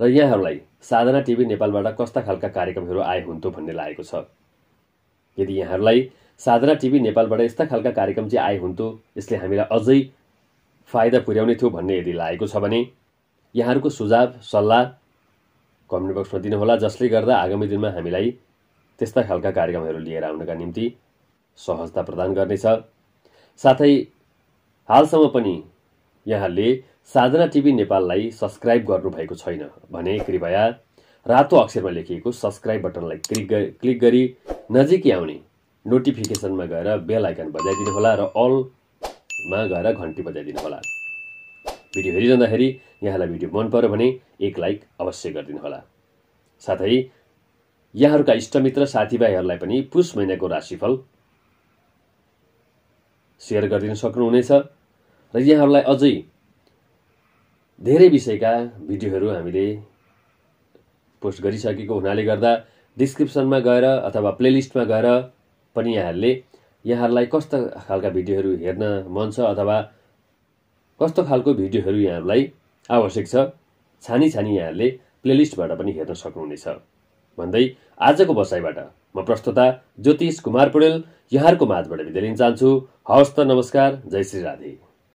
S2: र यहाँहरूलाई साधना टिभी नेपालबाट कस्ता खालका कार्यक्रमहरू आए हुन्थ्यो भन्ने लागेको छ। यदि यहाँहरूलाई साधना टिभी नेपालबाट यस्ता खालका कार्यक्रम चाहिँ आए हुन्थ्यो, यसले हामीलाई अझै फाइदा पुर्याउने थियो भन्ने यदि लागेको छ भने यहाँहरूको सुझाव सल्लाह कमेन्ट बक्समा दिनुहोला, जसले गर्दा आगामी दिनमा हामीलाई त्यस्ता खालका कार्यक्रमहरू लिएर आउनका निम्ति सहजता प्रदान गर्नेछ। साथै हालसम्म पनि यहाँले साधना टिभी नेपाललाई सब्स्क्राइब गर्नुभएको छैन भने कृपया रातो अक्षरमा लेखिएको सब्स्क्राइब बटनलाई क्लिक गरी नजिकै आउने नोटिफिकेसनमा गएर बेल आइकन बजाइदिनु होला र अलमा गएर घन्टी बजाइदिनु होला। भिडियो हेरिरहँदाखेरि यहाँलाई भिडियो मन पर्यो भने एक लाइक अवश्य गरिदिनु होला। साथै यहाँहरूका इष्टमित्र साथीभाइहरूलाई पनि पुस महिनाको राशिफल सेयर गरिदिन सक्नुहुनेछ र यहाँहरूलाई अझै धेरै विषयका भिडियोहरू हामीले पोस्ट गरिसकेको हुनाले गर्दा डिस्क्रिप्सनमा गएर अथवा प्लेलिस्टमा गएर पनि यहाँहरूलाई कस्ता खालका भिडियोहरू हेर्न मन छ अथवा कस्तो खालको भिडियोहरू यहाँहरूलाई आवश्यक छ छानी यहाँहरूले प्लेलिस्टबाट पनि हेर्न सक्नुहुनेछ भन्दै आजको बसाइबाट म प्रस्तुता ज्योतिष कुमार पौडेल यहाँहरूको माझबाट बिदा लिन चाहन्छु। हवस् त, नमस्कार, जय श्री राधे।